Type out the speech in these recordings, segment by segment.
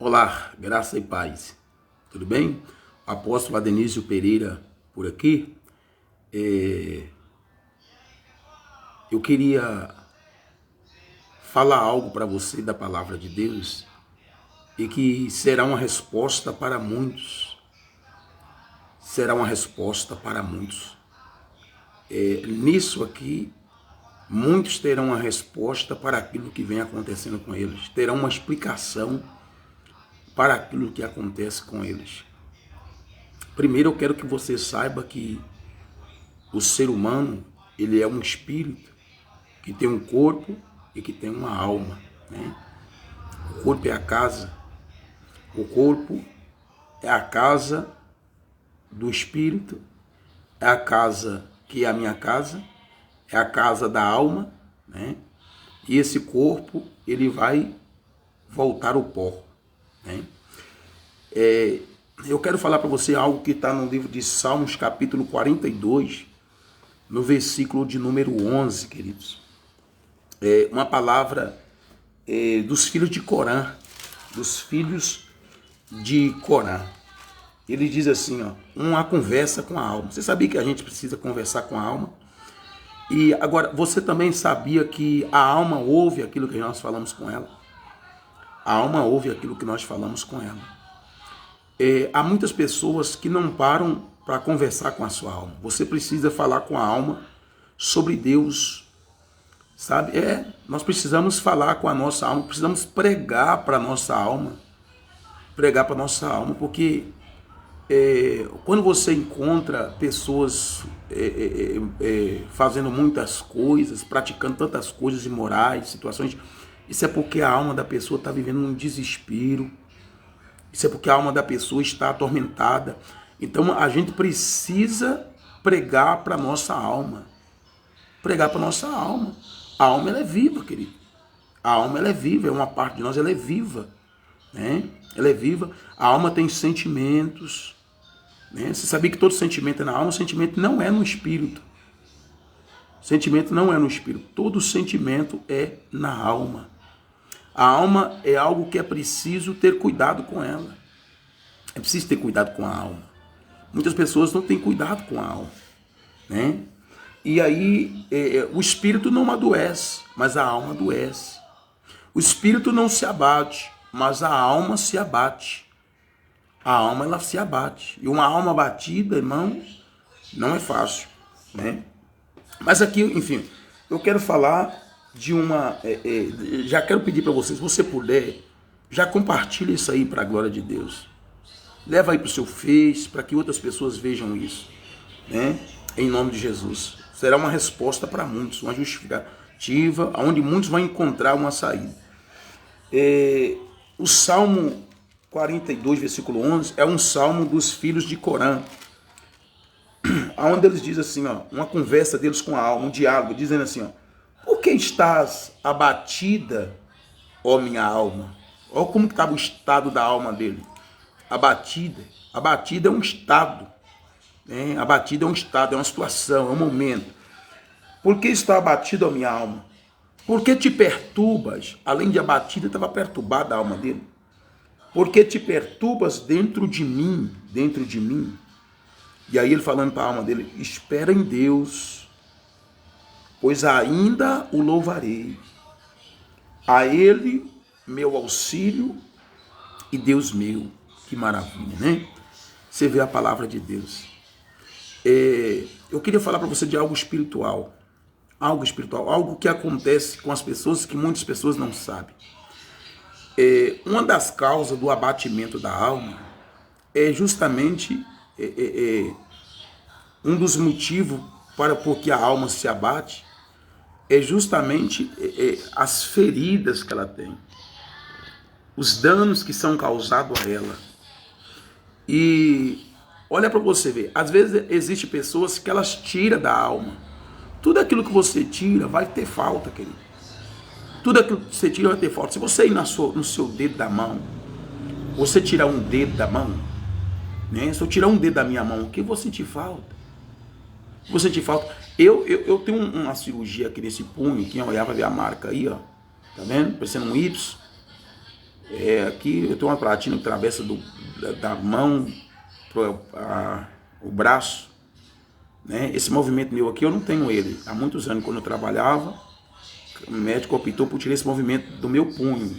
Olá, graça e paz. Tudo bem? O apóstolo Adenísio Pereira por aqui. Eu queria falar algo para você da palavra de Deus e que será uma resposta para muitos. Será uma resposta para muitos. Nisso aqui, muitos terão uma resposta para aquilo que vem acontecendo com eles. Terão uma explicação para aquilo que acontece com eles. Primeiro eu quero que você saiba que o ser humano, ele é um espírito que tem um corpo e que tem uma alma, né? O corpo é a casa. O corpo é a casa do espírito, é a casa que é a minha casa, é a casa da alma, né? E esse corpo, ele vai voltar ao pó, né? Eu quero falar para você algo que está no livro de Salmos, capítulo 42, no versículo de número 11, queridos. Uma palavra dos filhos de Corã, dos filhos de Corã. Ele diz assim, ó, uma conversa com a alma. Você sabia que a gente precisa conversar com a alma? E agora, você também sabia que a alma ouve aquilo que nós falamos com ela? A alma ouve aquilo que nós falamos com ela. Há muitas pessoas que não param para conversar com a sua alma. Você precisa falar com a alma sobre Deus, sabe? Nós precisamos falar com a nossa alma, precisamos pregar para a nossa alma. Pregar para a nossa alma, porque quando você encontra pessoas fazendo muitas coisas, praticando tantas coisas imorais, situações, isso é porque a alma da pessoa está vivendo um desespero. Isso é porque a alma da pessoa está atormentada. Então a gente precisa pregar para a nossa alma. Pregar para a nossa alma. A alma ela é viva, querido. A alma ela é viva, é uma parte de nós, ela é viva, né? Ela é viva. A alma tem sentimentos, né? Você sabia que todo sentimento é na alma? O sentimento não é no espírito. O sentimento não é no espírito. Todo sentimento é na alma. A alma é algo que é preciso ter cuidado com ela. É preciso ter cuidado com a alma. Muitas pessoas não têm cuidado com a alma, né? E aí o espírito não adoece, mas a alma adoece. O espírito não se abate, mas a alma se abate. A alma ela se abate. E uma alma abatida, irmãos, não é fácil, né? Mas aqui, enfim, eu quero falar de uma... já quero pedir para vocês, se você puder, já compartilhe isso aí para a glória de Deus. Leva aí para o seu Face, para que outras pessoas vejam isso, né? Em nome de Jesus. Será uma resposta para muitos, uma justificativa, onde muitos vão encontrar uma saída. O Salmo 42, versículo 11, é um salmo dos filhos de Corã, onde eles dizem assim, ó, uma conversa deles com a alma, um diálogo, dizendo assim, ó, por que estás abatida, ó minha alma? Olha como estava o estado da alma dele. Abatida. Abatida é um estado, né? Abatida é um estado, é uma situação, é um momento. Por que está abatida, ó minha alma? Por que te perturbas? Além de abatida, estava perturbada a alma dele. Por que te perturbas dentro de mim? Dentro de mim. E aí ele falando para a alma dele, espera em Deus, pois ainda o louvarei. A ele, meu auxílio e Deus meu. Que maravilha, né? Você vê a palavra de Deus. Eu queria falar para você de algo espiritual. Algo espiritual, algo que acontece com as pessoas que muitas pessoas não sabem. Uma das causas do abatimento da alma é justamente um dos motivos para porque a alma se abate é justamente as feridas que ela tem, os danos que são causados a ela. E olha para você ver, às vezes existem pessoas que elas tiram da alma. Tudo aquilo que você tira vai ter falta, querido. Tudo aquilo que você tira vai ter falta. Se você ir no seu dedo da mão, você tirar um dedo da mão, né? Se eu tirar um dedo da minha mão, o que vou sentir falta? Vou sentir falta. Eu tenho uma cirurgia aqui nesse punho, quem olhar vai ver a marca aí, ó. Tá vendo? Parecendo um Y. Aqui eu tenho uma platina que atravessa da mão o braço, né? Esse movimento meu aqui eu não tenho ele. Há muitos anos, quando eu trabalhava, o médico optou por tirar esse movimento do meu punho.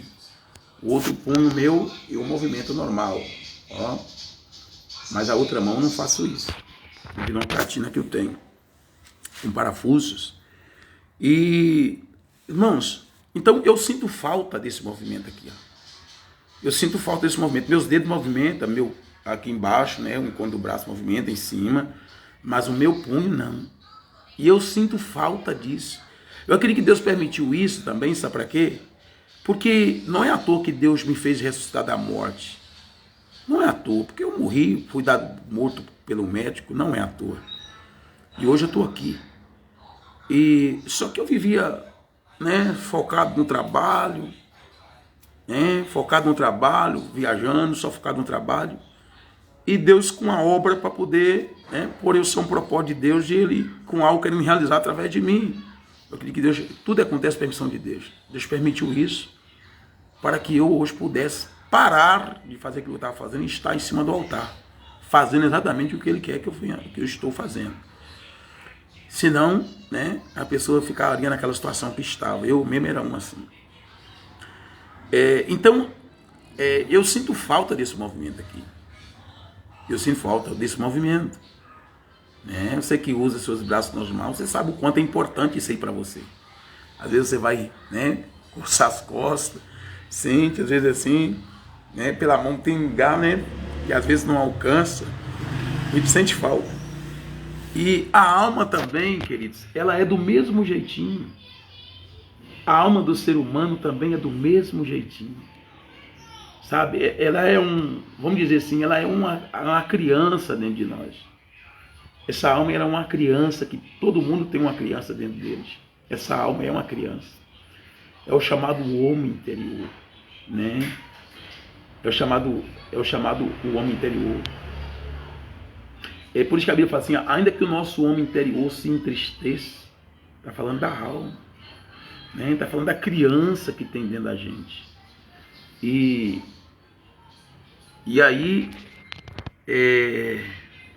O outro punho meu é o movimento normal, ó. Mas a outra mão eu não faço isso. Devido a uma platina que eu tenho, com parafusos. E, irmãos, então eu sinto falta desse movimento aqui, ó. Eu sinto falta desse movimento. Meus dedos movimentam, aqui embaixo, né? O encontro do braço movimenta em cima, mas o meu punho não. E eu sinto falta disso. Eu acredito que Deus permitiu isso também, sabe para quê? Porque não é à toa que Deus me fez ressuscitar da morte. Não é à toa, porque eu morri, fui dado morto pelo médico, não é à toa. E hoje eu estou aqui. E só que eu vivia, né, focado no trabalho, focado no trabalho, viajando, só focado no trabalho. E Deus com a obra para poder, por eu ser um propósito de Deus, e Ele com algo querendo realizar através de mim. Eu acredito que Deus, tudo acontece por permissão de Deus. Deus permitiu isso para que eu hoje pudesse parar de fazer aquilo que eu estava fazendo e estar em cima do altar, fazendo exatamente o que Ele quer que eu estou fazendo. Senão, né, a pessoa ficaria naquela situação que estava. Eu mesmo era um assim. Então, eu sinto falta desse movimento aqui. Eu sinto falta desse movimento. Você que usa seus braços nas mãos, você sabe o quanto é importante isso aí para você. Às vezes você vai, coçar as costas, sente, às vezes assim, pela mão tem um lugar, que às vezes não alcança, a gente sente falta. E a alma também, queridos, ela é do mesmo jeitinho. A alma do ser humano também é do mesmo jeitinho. Sabe? Ela é vamos dizer assim, ela é uma criança dentro de nós. Essa alma era uma criança, que todo mundo tem uma criança dentro deles. Essa alma é uma criança. É o chamado homem interior, né? É o chamado o homem interior. É por isso que a Bíblia fala assim, ainda que o nosso homem interior se entristeça, está falando da alma, está falando da criança que tem dentro da gente. E aí,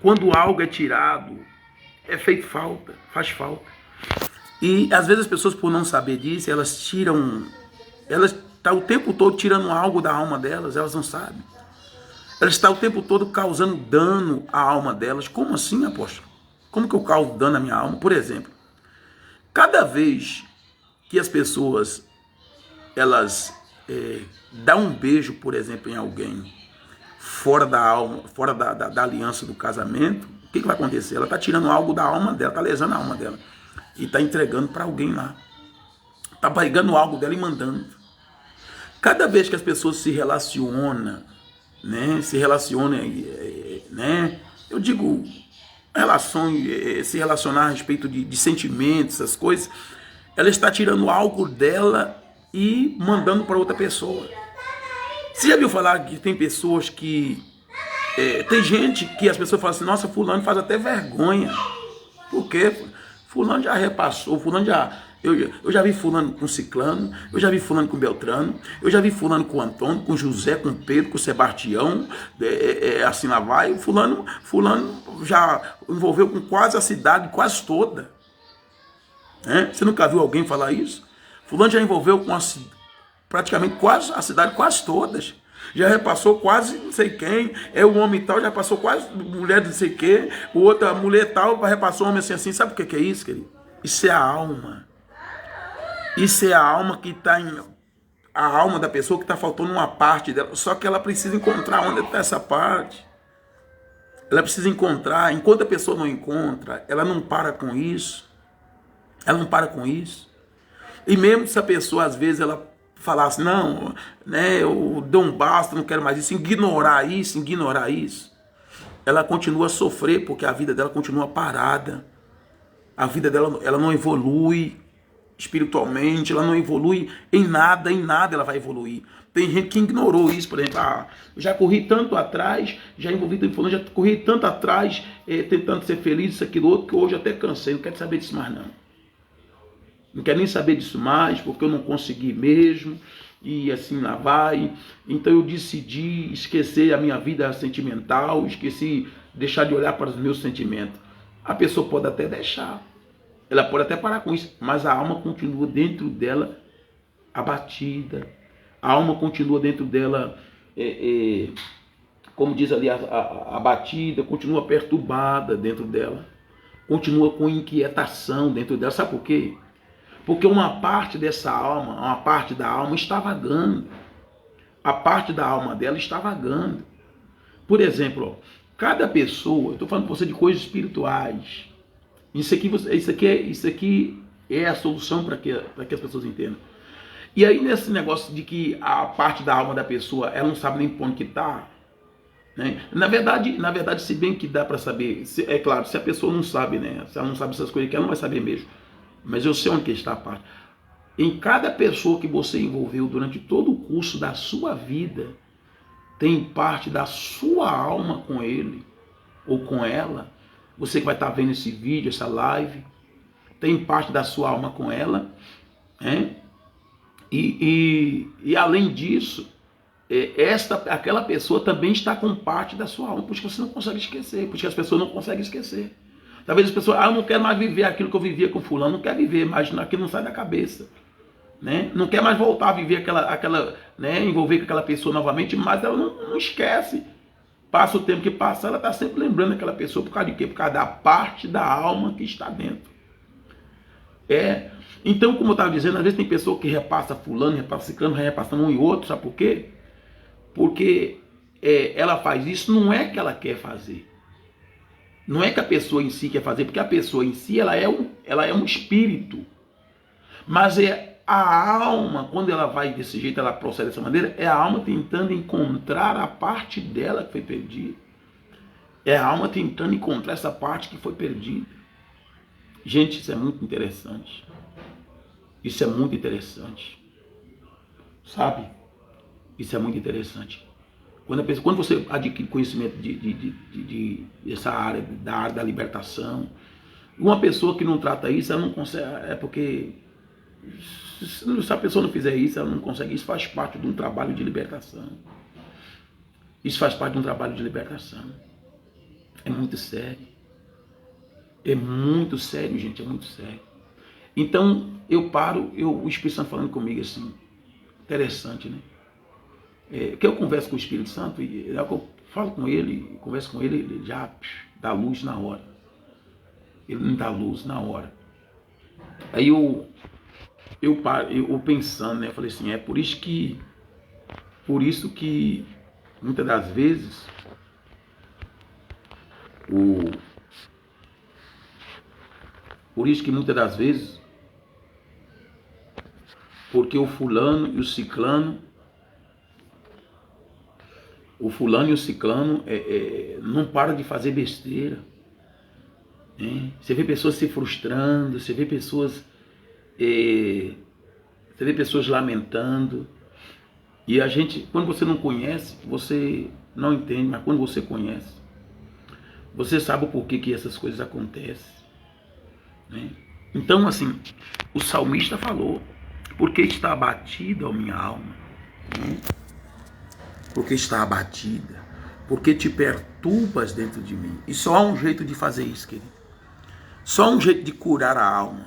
quando algo é tirado, é feito falta, faz falta. E às vezes as pessoas, por não saber disso, elas estão o tempo todo tirando algo da alma delas, elas não sabem. Elas estão o tempo todo causando dano à alma delas. Como assim, apóstolo? Como que eu causo dano à minha alma? Por exemplo, cada vez que as pessoas elas dão um beijo, por exemplo, em alguém, fora da alma, fora da aliança do casamento, o que vai acontecer? Ela está tirando algo da alma dela, está lesando a alma dela e está entregando para alguém lá. Está pegando algo dela e mandando. Cada vez que as pessoas se relacionam, eu digo relações, se relacionar a respeito de sentimentos, essas coisas, ela está tirando algo dela e mandando para outra pessoa. Você já viu falar que tem pessoas que... tem gente que as pessoas falam assim, nossa, fulano faz até vergonha. Por quê? Fulano já repassou, fulano já... Eu já vi fulano com ciclano, eu já vi fulano com Beltrano, eu já vi fulano com Antônio, com José, com Pedro, com Sebastião, assim lá vai. Fulano já envolveu com quase a cidade, quase toda. Você nunca viu alguém falar isso? Fulano já envolveu com praticamente quase a cidade, quase todas. Já repassou quase não sei quem, o homem tal, já passou quase mulher de não sei quem, o outra mulher tal, repassou homem assim. Sabe o que é isso, querido? Isso é a alma. Isso é a alma que está a alma da pessoa que está faltando uma parte dela. Só que ela precisa encontrar onde está essa parte. Ela precisa encontrar. Enquanto a pessoa não encontra, ela não para com isso. Ela não para com isso. E mesmo se a pessoa, às vezes, ela falasse, não, eu dou um basta, não quero mais isso, ignorar isso, ela continua a sofrer, porque a vida dela continua parada. A vida dela, ela não evolui espiritualmente, ela não evolui em nada ela vai evoluir. Tem gente que ignorou isso, por exemplo, eu já corri tanto atrás, já envolvi tanto fulano, já corri tanto atrás, tentando ser feliz, isso, aquilo, outro, que hoje eu até cansei, não quero saber disso mais não. Não quero nem saber disso mais, porque eu não consegui mesmo, e assim lá vai. Então eu decidi esquecer a minha vida sentimental, esqueci, deixar de olhar para os meus sentimentos. A pessoa pode até deixar, ela pode até parar com isso, mas a alma continua dentro dela abatida, a alma continua dentro dela, como diz ali, abatida, continua perturbada dentro dela, continua com inquietação dentro dela. Sabe por quê? Porque uma parte dessa alma, uma parte da alma está vagando. A parte da alma dela está vagando. Por exemplo, ó, cada pessoa, eu estou falando para você de coisas espirituais. Isso aqui é a solução para que as pessoas entendam. E aí nesse negócio de que a parte da alma da pessoa, ela não sabe nem por onde que está, né? Na verdade, se bem que dá para saber, é claro, se a pessoa não sabe, né? Se ela não sabe essas coisas, que ela não vai saber mesmo. Mas eu sei onde que está a parte. Em cada pessoa que você envolveu durante todo o curso da sua vida, tem parte da sua alma com ele ou com ela. Você que vai estar vendo esse vídeo, essa live, tem parte da sua alma com ela, né? E além disso, aquela pessoa também está com parte da sua alma, porque você não consegue esquecer, porque as pessoas não conseguem esquecer. Talvez as pessoas, eu não quero mais viver aquilo que eu vivia com fulano, não quer viver, mas aquilo não sai da cabeça, né? Não quer mais voltar a viver né, envolver com aquela pessoa novamente, mas ela não esquece. Passa o tempo que passa, ela está sempre lembrando daquela pessoa, por causa de quê? Por causa da parte da alma que está dentro. Então, como eu estava dizendo, às vezes tem pessoa que repassa fulano, repassa ciclano, vai repassando um e outro, sabe por quê? Porque ela faz isso, não é que ela quer fazer. Não é que a pessoa em si quer fazer, porque a pessoa em si ela é um espírito. Mas é a alma, quando ela vai desse jeito, ela procede dessa maneira, é a alma tentando encontrar a parte dela que foi perdida. É a alma tentando encontrar essa parte que foi perdida. Gente, isso é muito interessante. Isso é muito interessante. Sabe? Isso é muito interessante. Quando você adquire conhecimento dessa área, da área da libertação, uma pessoa que não trata isso, ela não consegue, porque se a pessoa não fizer isso, ela não consegue. Isso faz parte de um trabalho de libertação. Isso faz parte de um trabalho de libertação. É muito sério. É muito sério, gente, é muito sério. Então, o Espírito Santo falando comigo assim, interessante, né? Que eu converso com o Espírito Santo e eu falo com ele, converso com ele, ele já dá luz na hora. Ele me dá luz na hora. Aí eu pensando, né? Eu falei assim, por isso que muitas das vezes porque o fulano e o ciclano não param de fazer besteira, né? Você vê pessoas se frustrando, você vê pessoas lamentando. E a gente, quando você não conhece, você não entende, mas quando você conhece, você sabe o porquê que essas coisas acontecem, né? Então, assim, o salmista falou, porque está abatida a minha alma, né? Porque está abatida, porque te perturbas dentro de mim. E só há um jeito de fazer isso, querido. Só há um jeito de curar a alma.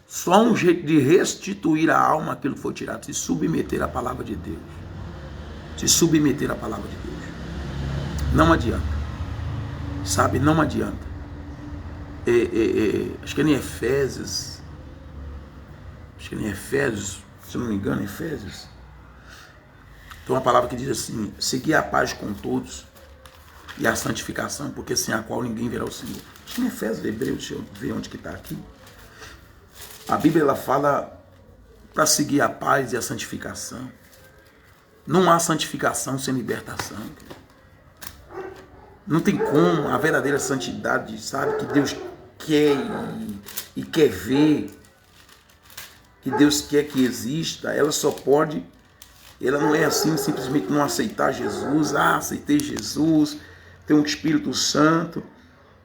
Só há um jeito de restituir à alma aquilo que foi tirado. Se submeter à palavra de Deus. Se submeter à palavra de Deus. Não adianta. Sabe, não adianta. Acho que é em Efésios. Se não me engano, Efésios. Tem uma palavra que diz assim, seguir a paz com todos e a santificação, porque sem a qual ninguém verá o Senhor. Acho que em Efésios, Hebreus, deixa eu ver onde que está aqui. A Bíblia ela fala para seguir a paz e a santificação. Não há santificação sem libertação. Não tem como a verdadeira santidade, sabe, que Deus quer e quer ver, que Deus quer que exista, ela não é assim simplesmente não aceitar Jesus. Aceitei Jesus, tem um Espírito Santo.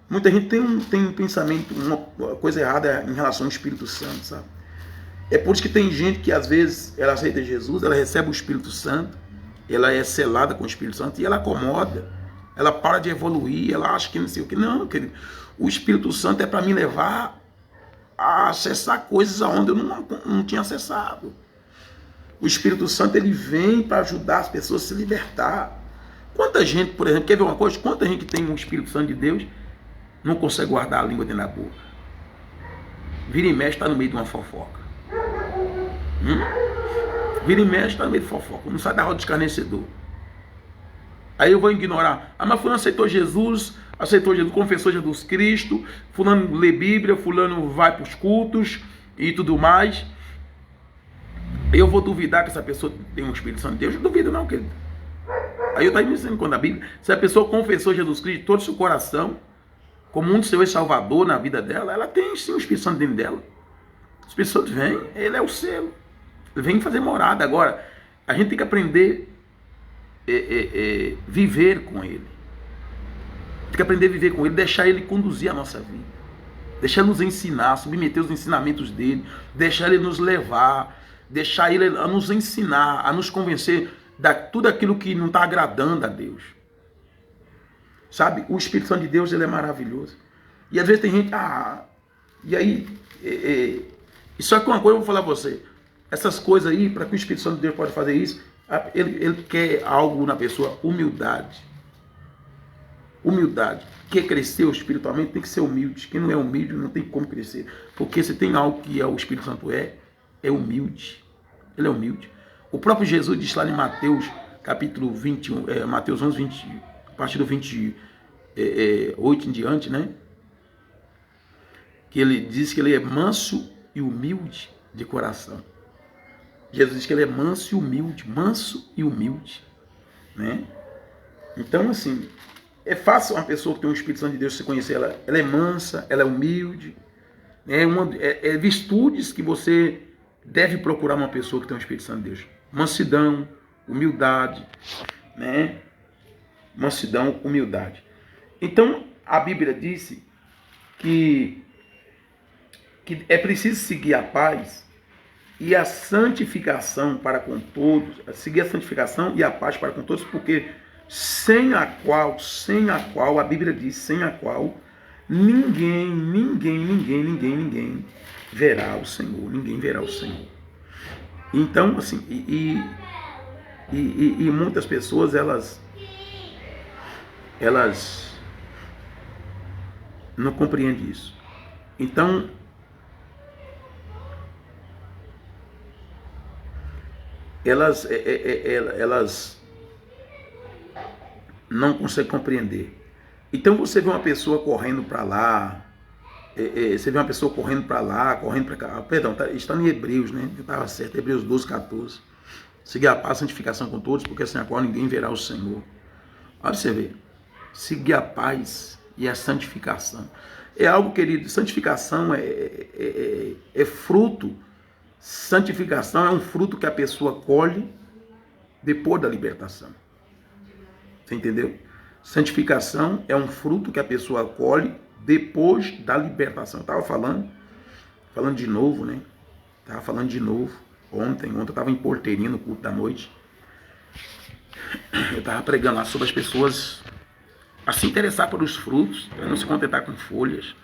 Muita gente tem um pensamento, uma coisa errada em relação ao Espírito Santo, sabe? É por isso que tem gente que às vezes ela aceita Jesus, ela recebe o Espírito Santo, ela é selada com o Espírito Santo e ela acomoda, ela para de evoluir, ela acha que não sei o que. Não, querido, o Espírito Santo é para me levar a acessar coisas aonde eu não tinha acessado. O Espírito Santo, ele vem para ajudar as pessoas a se libertar. Quanta gente, por exemplo, quer ver uma coisa? Quanta gente que tem um Espírito Santo de Deus não consegue guardar a língua dentro da boca. Vira e mexe, está no meio de uma fofoca. Vira e mexe, está no meio de fofoca. Não sai da roda de escarnecedor. Aí eu vou ignorar. Ah, mas fulano aceitou Jesus, confessou Jesus Cristo, fulano lê Bíblia, fulano vai para os cultos e tudo mais. Eu vou duvidar que essa pessoa tem um Espírito Santo de Deus? Eu duvido não, querido. Aí eu estou me dizendo quando a Bíblia, se a pessoa confessou Jesus Cristo de todo o seu coração, como um do Senhor e Salvador na vida dela, ela tem sim o Espírito Santo dentro dela. O Espírito Santo vem, ele é o selo. Ele vem fazer morada. Agora, a gente tem que aprender viver com ele. Tem que aprender a viver com ele, deixar ele conduzir a nossa vida. Deixar ele nos ensinar, submeter os ensinamentos dele, deixar ele nos levar, deixar ele a nos ensinar, a nos convencer de tudo aquilo que não está agradando a Deus. Sabe? O Espírito Santo de Deus, ele é maravilhoso. E às vezes tem gente, e aí, só que uma coisa eu vou falar a você, essas coisas aí, para que o Espírito Santo de Deus pode fazer isso, ele quer algo na pessoa, humildade. Humildade. Quer crescer espiritualmente, tem que ser humilde. Quem não é humilde não tem como crescer. Porque se tem algo que o Espírito Santo é humilde. Ele é humilde. O próprio Jesus disse lá em Mateus, capítulo 21, Mateus 11, 20, a partir do 28 em diante, né? Que ele diz que ele é manso e humilde de coração. Jesus diz que ele é manso e humilde, né? Então, assim, é fácil uma pessoa que tem um Espírito Santo de Deus, você conhecer ela é mansa, ela é humilde, né? Virtudes que você deve procurar uma pessoa que tem um Espírito Santo de Deus. Mansidão, humildade, né? Mansidão, humildade. Então, a Bíblia disse que é preciso seguir a paz e a santificação para com todos, seguir a santificação e a paz para com todos, porque sem a qual, a Bíblia diz, sem a qual, ninguém verá o Senhor, ninguém verá o Senhor. Então, assim, e muitas pessoas, elas não compreendem isso. Então, elas não conseguem compreender. Então você vê uma pessoa correndo para lá, você vê uma pessoa correndo para lá, correndo para cá. Perdão, está em Hebreus, né? Estava certo, Hebreus 12, 14. Seguir a paz, santificação com todos, porque sem a qual ninguém verá o Senhor. Olha você ver. Seguir a paz e a santificação. É algo, querido, santificação é fruto. Santificação é um fruto que a pessoa colhe depois da libertação. Você entendeu? Santificação é um fruto que a pessoa colhe depois da libertação. Eu estava falando de novo, né? Estava falando de novo. Ontem eu estava em Porteirinha, no culto da noite. Eu estava pregando lá sobre as pessoas a se interessar pelos frutos, para não se contentar com folhas,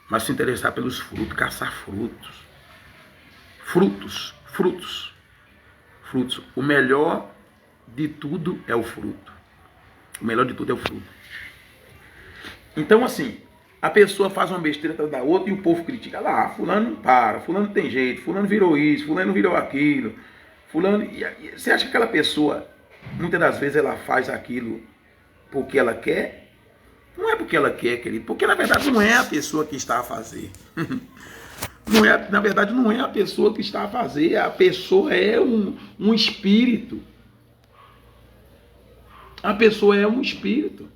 mas se interessar pelos frutos, caçar frutos. Frutos. O melhor de tudo é o fruto. O melhor de tudo é o fruto. Então, assim, a pessoa faz uma besteira atrás da outra e o povo critica. Lá, fulano não para, fulano não tem jeito, fulano virou isso, fulano virou aquilo. Fulano... Você acha que aquela pessoa, muitas das vezes, ela faz aquilo porque ela quer? Não é porque ela quer, querido, porque na verdade não é a pessoa que está a fazer. Na verdade, não é a pessoa que está a fazer, a pessoa é um espírito. A pessoa é um espírito.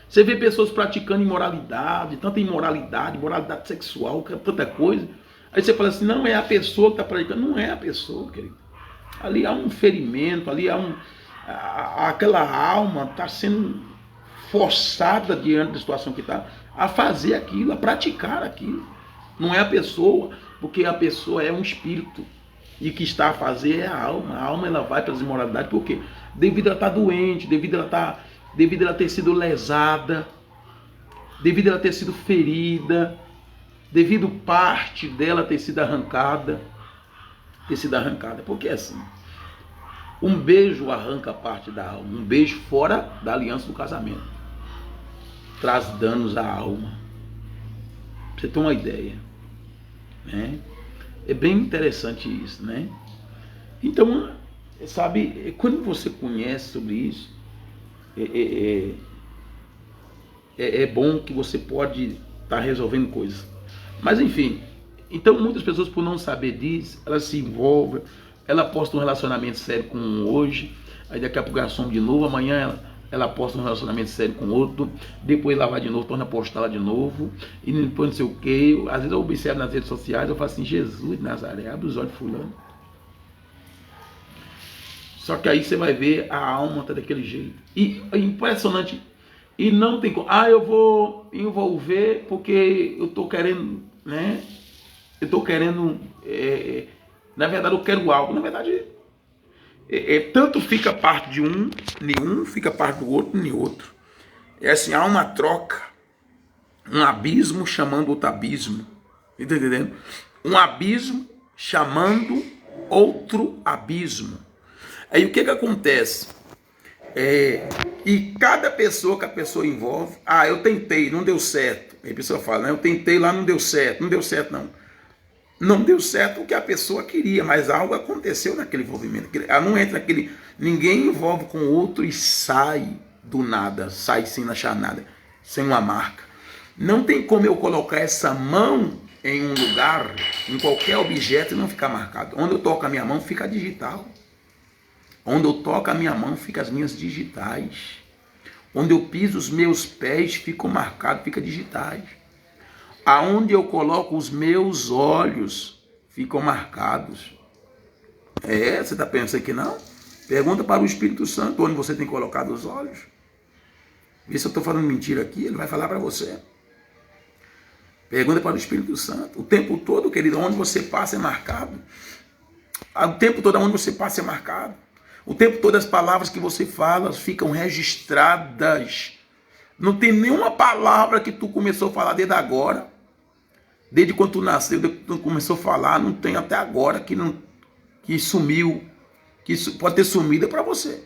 Você vê pessoas praticando imoralidade, tanta imoralidade sexual, tanta coisa. Aí você fala assim, não é a pessoa que está praticando. Não é a pessoa, querido. Ali há um ferimento, ali há aquela alma está sendo forçada diante da situação que está, a fazer aquilo, a praticar aquilo. Não é a pessoa, porque a pessoa é um espírito. E o que está a fazer é a alma. A alma ela vai para as imoralidades, por quê? Devido a ela estar doente, devido a ela ter sido lesada, devido a ela ter sido ferida, devido parte dela ter sido arrancada. Porque é assim. Um beijo arranca parte da alma. Um beijo fora da aliança do casamento traz danos à alma. Pra você ter uma ideia, né? É bem interessante isso, né? Então, sabe, quando você conhece sobre isso, é bom que você pode estar resolvendo coisas. Mas enfim, então muitas pessoas, por não saber disso, elas se envolvem, ela posta um relacionamento sério com um hoje, aí daqui a pouco ela some de novo, amanhã ela posta um relacionamento sério com outro, depois ela vai de novo, torna a postar lá de novo, e depois não sei o que. Às vezes eu observo nas redes sociais, eu falo assim, Jesus de Nazaré, abre os olhos de fulano. Só que aí você vai ver, a alma está daquele jeito. E é impressionante. E não tem como. Eu vou envolver porque eu estou querendo, né? Eu estou querendo. Na verdade, eu quero algo. Na verdade, tanto fica parte de um, nenhum, fica parte do outro, nem outro. É assim, há uma troca. Um abismo chamando outro abismo. Está entendendo? Um abismo chamando outro abismo. Aí o que acontece? E cada pessoa que a pessoa envolve, eu tentei, não deu certo. Aí a pessoa fala, eu tentei lá, não deu certo. Não deu certo, não. Não deu certo o que a pessoa queria, mas algo aconteceu naquele envolvimento. Ela não entra naquele. Ninguém envolve com o outro e sai do nada, sai sem achar nada, sem uma marca. Não tem como eu colocar essa mão em um lugar, em qualquer objeto, e não ficar marcado. Onde eu toco a minha mão, fica digital. Onde eu toco a minha mão, fica as minhas digitais. Onde eu piso os meus pés, ficam marcados, fica digitais. Aonde eu coloco os meus olhos, ficam marcados. Você está pensando que não? Pergunta para o Espírito Santo onde você tem colocado os olhos. Vê se eu estou falando mentira aqui, ele vai falar para você. Pergunta para o Espírito Santo. O tempo todo, querido, onde você passa é marcado. O tempo todo, onde você passa é marcado. O tempo todo as palavras que você fala ficam registradas. Não tem nenhuma palavra que tu começou a falar desde agora. Desde quando tu nasceu, desde quando tu começou a falar, não tem até agora que sumiu. Que pode ter sumido para você.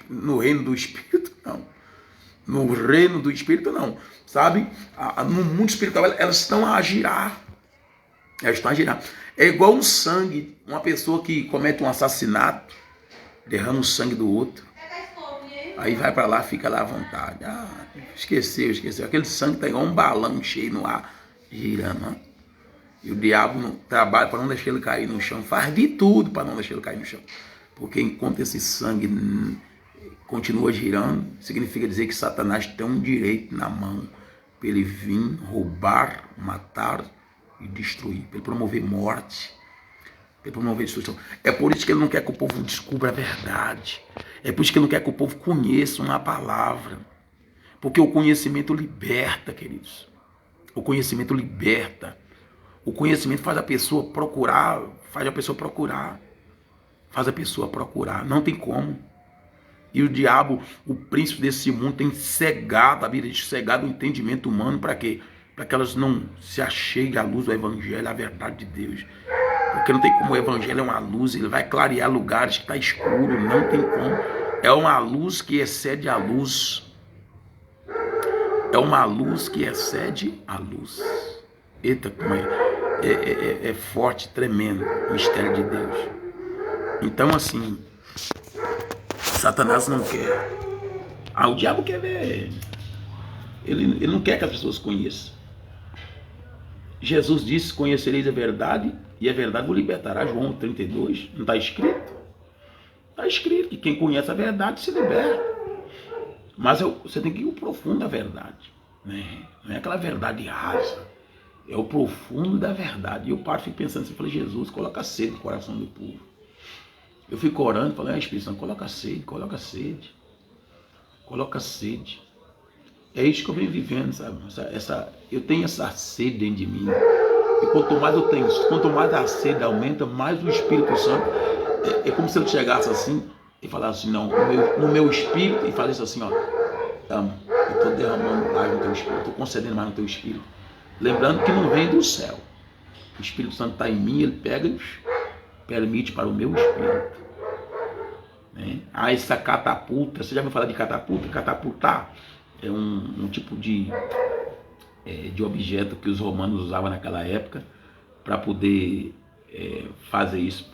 No reino do Espírito, não. No reino do Espírito, não. Sabe? No mundo espiritual, elas estão a girar. Elas estão a girar. É igual um sangue. Uma pessoa que comete um assassinato, derrama o sangue do outro. Aí vai para lá, fica lá à vontade. Esqueceu. Aquele sangue está igual um balão cheio no ar, girando. E o diabo não trabalha para não deixar ele cair no chão. Faz de tudo para não deixar ele cair no chão. Porque enquanto esse sangue continua girando, significa dizer que Satanás tem um direito na mão para ele vir roubar, matar e destruir, para ele promover morte, para ele promover destruição. É por isso que ele não quer que o povo descubra a verdade. É por isso que ele não quer que o povo conheça uma palavra. Porque o conhecimento liberta, queridos. O conhecimento liberta. O conhecimento faz a pessoa procurar, faz a pessoa procurar. Não tem como. E o diabo, o príncipe desse mundo, tem cegado a vida, cegado o entendimento humano. Para quê? Para que elas não se acheguem à luz do evangelho, à verdade de Deus. Porque não tem como, o evangelho é uma luz, ele vai clarear lugares que está escuro, não tem como. É uma luz que excede a luz. É uma luz que excede a luz. Eita, como é forte, tremendo o mistério de Deus. Então, assim, Satanás não quer. O diabo quer ver. Ele não quer que as pessoas conheçam. Jesus disse, conhecereis a verdade, e a verdade vos libertará. João 32, não está escrito? Está escrito que quem conhece a verdade se liberta. Mas você tem que ir ao profundo da verdade, né? Não é aquela verdade rasa. É o profundo da verdade. E eu paro e fico pensando assim, eu falei, Jesus, coloca sede no coração do povo. Eu fico orando, falei, Espírito Santo, coloca sede. Coloca sede. É isso que eu venho vivendo, sabe? Eu tenho essa sede dentro de mim. E quanto mais eu tenho, quanto mais a sede aumenta, mais o Espírito Santo. É como se ele chegasse assim e falasse assim, não, no meu espírito, e falasse assim, ó, amo, eu estou derramando mais no teu espírito, estou concedendo mais no teu espírito. Lembrando que não vem do céu. O Espírito Santo está em mim, ele pega e permite para o meu espírito. Né? Essa catapulta, você já ouviu falar de catapulta? Catapultar é um tipo de objeto que os romanos usavam naquela época para poder fazer isso.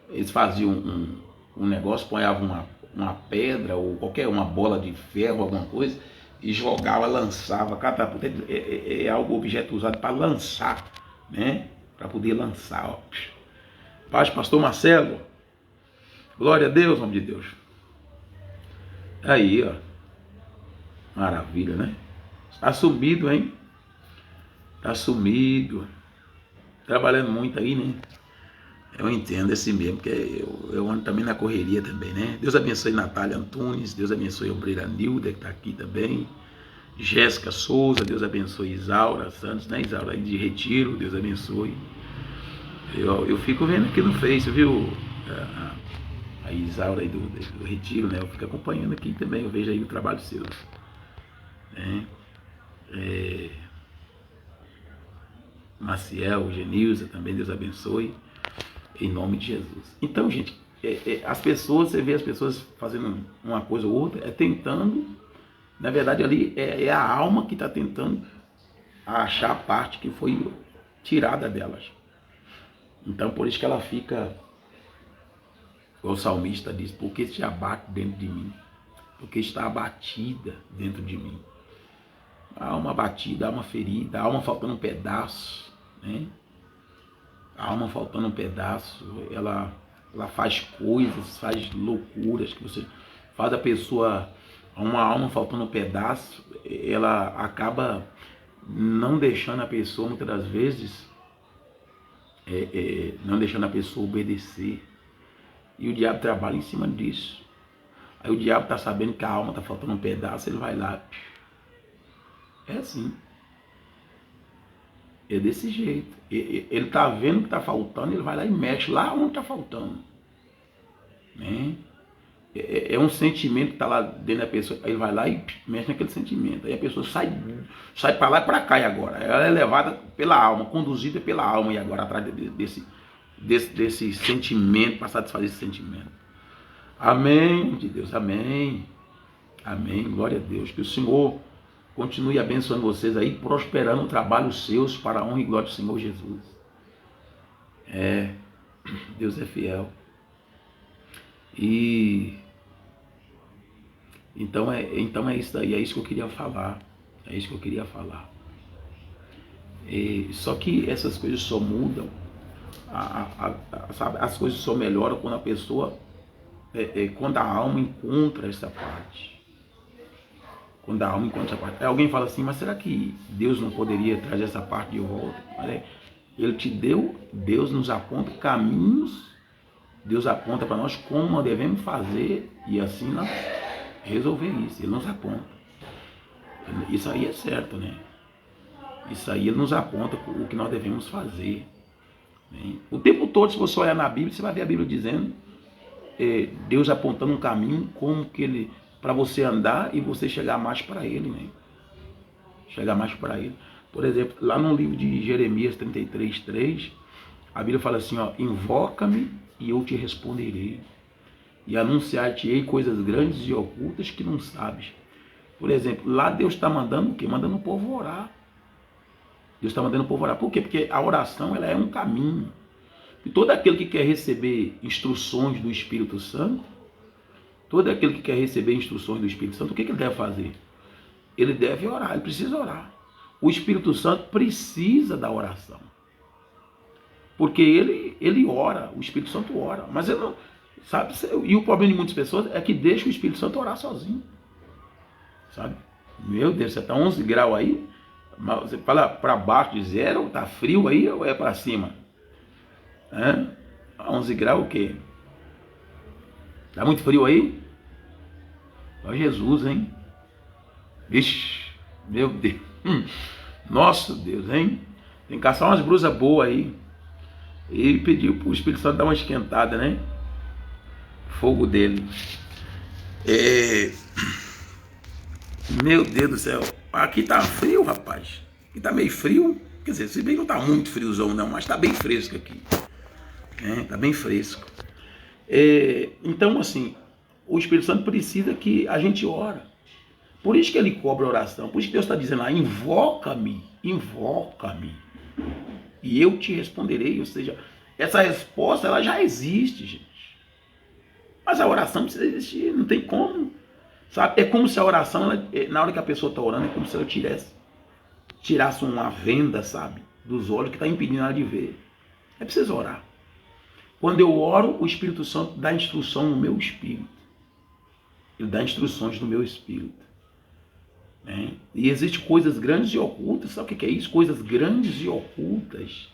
Eles faziam um negócio, ponhavam uma pedra ou uma bola de ferro, alguma coisa, e jogava, lançava. Catapulta é algo, objeto usado para lançar, né? Para poder lançar. Ó. Paz, pastor Marcelo. Glória a Deus, nome de Deus. Aí, ó. Maravilha, né? Tá sumido, hein? Tá sumido. Trabalhando muito aí, né? Eu entendo esse mesmo, porque eu ando também na correria também, né? Deus abençoe Natália Antunes, Deus abençoe a obreira Nilda, que tá aqui também. Jéssica Souza, Deus abençoe Isaura Santos, né? Isaura aí de Retiro, Deus abençoe. Eu fico vendo aqui no Face, viu? A Isaura aí do Retiro, né? Eu fico acompanhando aqui também, eu vejo aí o trabalho seu. Né? Maciel, Genilza também, Deus abençoe, em nome de Jesus. Então, gente, as pessoas, você vê as pessoas fazendo uma coisa ou outra, tentando, na verdade ali é a alma que está tentando achar a parte que foi tirada delas. Então, por isso que ela fica, o salmista diz, porque se abate dentro de mim, porque está abatida dentro de mim. A alma abatida, a alma ferida, a alma faltando um pedaço, né? A alma faltando um pedaço, ela faz coisas, faz loucuras, que você faz a pessoa, uma alma faltando um pedaço, ela acaba não deixando a pessoa, muitas das vezes, não deixando a pessoa obedecer. E o diabo trabalha em cima disso. Aí o diabo está sabendo que a alma está faltando um pedaço, ele vai lá. É assim. É desse jeito. Ele está vendo que está faltando, ele vai lá e mexe lá onde está faltando. Né? É um sentimento que está lá dentro da pessoa, aí ele vai lá e mexe naquele sentimento. Aí a pessoa sai para lá e para cá e agora. Ela é levada pela alma, conduzida pela alma e agora atrás desse sentimento, para satisfazer esse sentimento. Amém, de Deus, amém. Amém, glória a Deus. Que o Senhor continue abençoando vocês aí, prosperando o trabalho seus para a honra e glória do Senhor Jesus. Deus é fiel. E então é isso daí, é isso que eu queria falar. É isso que eu queria falar. Só que essas coisas só mudam, sabe, as coisas só melhoram quando a pessoa, quando a alma encontra essa parte. Quando a alma encontra essa parte. Aí alguém fala assim, mas será que Deus não poderia trazer essa parte de volta? Ele te deu, Deus nos aponta caminhos, Deus aponta para nós como nós devemos fazer e assim nós resolver isso. Ele nos aponta. Isso aí é certo, né? Isso aí ele nos aponta o que nós devemos fazer. Né? O tempo todo, se você olhar na Bíblia, você vai ver a Bíblia dizendo, Deus apontando um caminho como que ele, para você andar e você chegar mais para ele, né? Chegar mais para ele. Por exemplo, lá no livro de Jeremias 33:3, a Bíblia fala assim, ó, invoca-me e eu te responderei, e anunciar-te-ei coisas grandes e ocultas que não sabes. Por exemplo, lá Deus está mandando o quê? Mandando o povo orar. Deus está mandando o povo orar. Por quê? Porque a oração, ela é um caminho. E todo aquele que quer receber instruções do Espírito Santo, todo aquele que quer receber instruções do Espírito Santo, o que ele deve fazer? Ele deve orar, ele precisa orar. O Espírito Santo precisa da oração. Porque ele ora, o Espírito Santo ora. Mas ele não, sabe? E o problema de muitas pessoas é que deixa o Espírito Santo orar sozinho. Sabe? Meu Deus, você está 11 graus aí, você fala para baixo de zero, está frio aí ou é para cima? 11 graus o quê? Está muito frio aí? Ó Jesus, hein? Ixi, meu Deus. Nossa Deus, hein? Tem que caçar umas brusas boas aí. E pediu pro Espírito Santo dar uma esquentada, né? Fogo dele. Meu Deus do céu. Aqui tá frio, rapaz. Aqui tá meio frio. Quer dizer, se bem que não tá muito friozão não, mas tá bem fresco aqui. Tá bem fresco. Então, assim, o Espírito Santo precisa que a gente ora. Por isso que ele cobra a oração. Por isso que Deus está dizendo lá, invoca-me, invoca-me. E eu te responderei. Ou seja, essa resposta ela já existe, gente. Mas a oração precisa existir, não tem como. Sabe? É como se a oração, na hora que a pessoa está orando, é como se ela tirasse uma venda, sabe? Dos olhos que está impedindo ela de ver. É preciso orar. Quando eu oro, o Espírito Santo dá instrução no meu espírito. Ele dá instruções no meu espírito. E existem coisas grandes e ocultas. Sabe o que é isso? Coisas grandes e ocultas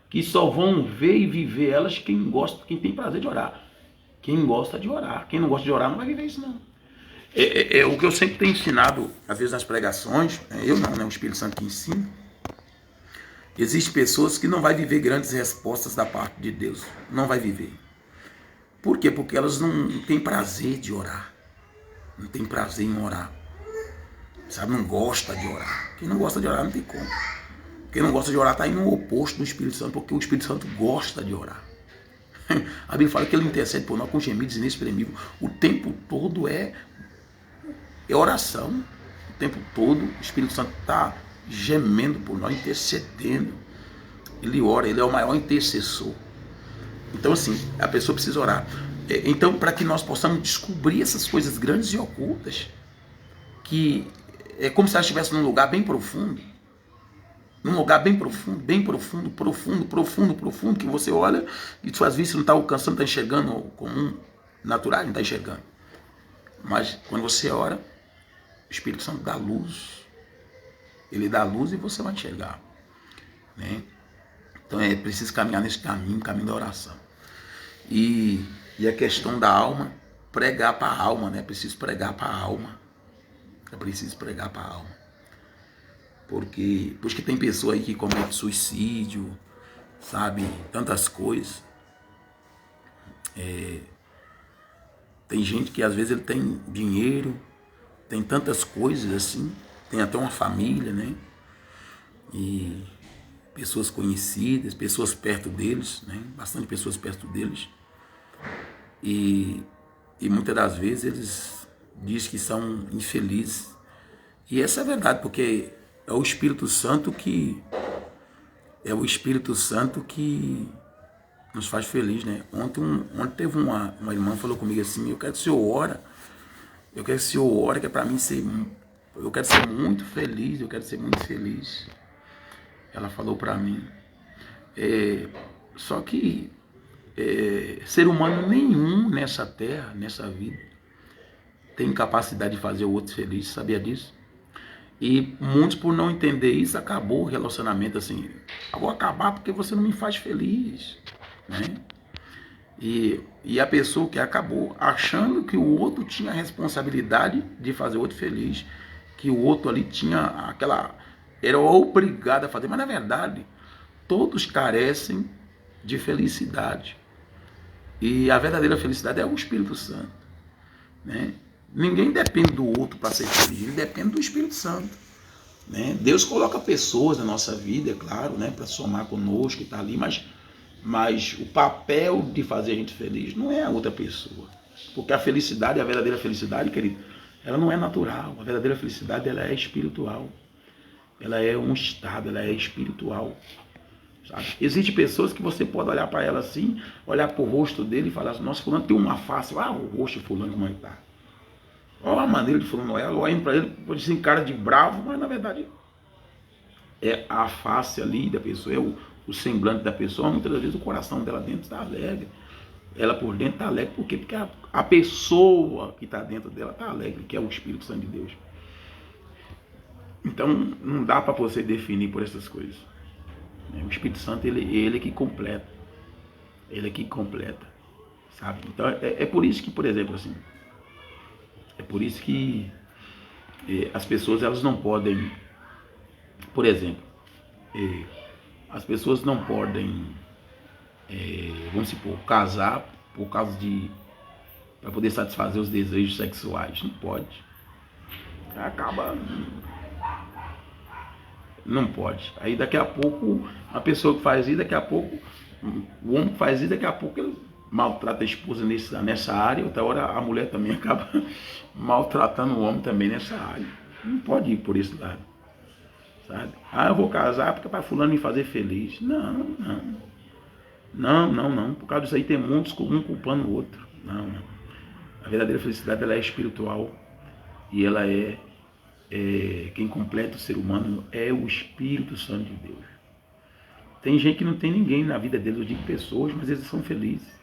que só vão ver e viver elas quem gosta, quem tem prazer de orar. Quem gosta de orar. Quem não gosta de orar não vai viver isso não. É o que eu sempre tenho ensinado, às vezes nas pregações, eu não, o Espírito Santo que ensina. Existem pessoas que não vão viver grandes respostas da parte de Deus. Não vai viver. Por quê? Porque elas não têm prazer de orar. Não tem prazer em orar. Sabe, não gosta de orar. Quem não gosta de orar não tem como. Quem não gosta de orar está indo no oposto do Espírito Santo, porque o Espírito Santo gosta de orar. A Bíblia fala que ele intercede por nós com gemidos inexprimíveis. O tempo todo é oração. O tempo todo o Espírito Santo está gemendo por nós, intercedendo. Ele ora, ele é o maior intercessor. Então assim, a pessoa precisa orar. Então, para que nós possamos descobrir essas coisas grandes e ocultas, que é como se ela estivesse num lugar bem profundo, profundo, que você olha e suas vistas não estão alcançando, não está enxergando comum, natural, não está enxergando. Mas quando você ora, o Espírito Santo dá luz. Ele dá luz e você vai enxergar. Então é preciso caminhar nesse caminho, caminho da oração. E a questão da alma, pregar para a alma, né? É preciso pregar para a alma. É preciso pregar para a alma. Porque tem pessoa aí que comete suicídio, sabe? Tantas coisas. Tem gente que às vezes ele tem dinheiro, tem tantas coisas assim, tem até uma família, né? E pessoas conhecidas, pessoas perto deles, né? Bastante pessoas perto deles. E muitas das vezes eles dizem que são infelizes. E essa é a verdade, porque é o Espírito Santo que nos faz feliz, né? Ontem teve uma irmã que falou comigo assim, eu quero que o senhor ora, que é para mim eu quero ser muito feliz, Ela falou para mim. Só que ser humano nenhum nessa terra, nessa vida, tem capacidade de fazer o outro feliz, sabia disso? E muitos, por não entender isso, acabou o relacionamento assim. Eu vou acabar porque você não me faz feliz, né? E a pessoa que acabou achando que o outro tinha a responsabilidade de fazer o outro feliz, que o outro ali tinha era obrigado a fazer, mas na verdade todos carecem de felicidade. E a verdadeira felicidade é o Espírito Santo, né? Ninguém depende do outro para ser feliz, ele depende do Espírito Santo, né? Deus coloca pessoas na nossa vida, é claro, né, para somar conosco e tá ali, mas o papel de fazer a gente feliz não é a outra pessoa, porque a felicidade, a verdadeira felicidade, querido, ela não é natural. A verdadeira felicidade, ela é espiritual, ela é um estado, ela é espiritual, sabe? Existem pessoas que você pode olhar para ela assim, olhar para o rosto dele e falar assim, nossa, fulano tem uma face, o rosto de fulano como é que tá. Olha a maneira de fulano é, olhando para ele, pode ser cara de bravo, mas na verdade é a face ali da pessoa, é o semblante da pessoa. Muitas das vezes o coração dela dentro está alegre, ela por dentro está alegre. Por quê? Porque a pessoa que está dentro dela está alegre, que é o Espírito Santo de Deus. Então não dá para você definir por essas coisas. O Espírito Santo, ele que completa. Ele é que completa, sabe? Então é por isso que, por exemplo, assim, é por isso que as pessoas elas não podem, por exemplo, as pessoas não podem, vamos supor, casar por causa de, para poder satisfazer os desejos sexuais. Não pode. Acaba, não pode. Aí daqui a pouco a pessoa que faz isso, daqui a pouco o homem que faz isso, daqui a pouco ele maltrata a esposa nessa área, outra hora a mulher também acaba maltratando o homem também nessa área. Não pode ir por esse lado, sabe? Eu vou casar porque para fulano me fazer feliz. Não. Por causa disso aí tem muitos, um culpando o outro. Não. A verdadeira felicidade ela é espiritual e ela quem completa o ser humano é o Espírito Santo de Deus. Tem gente que não tem ninguém na vida deles, eu digo pessoas, mas eles são felizes.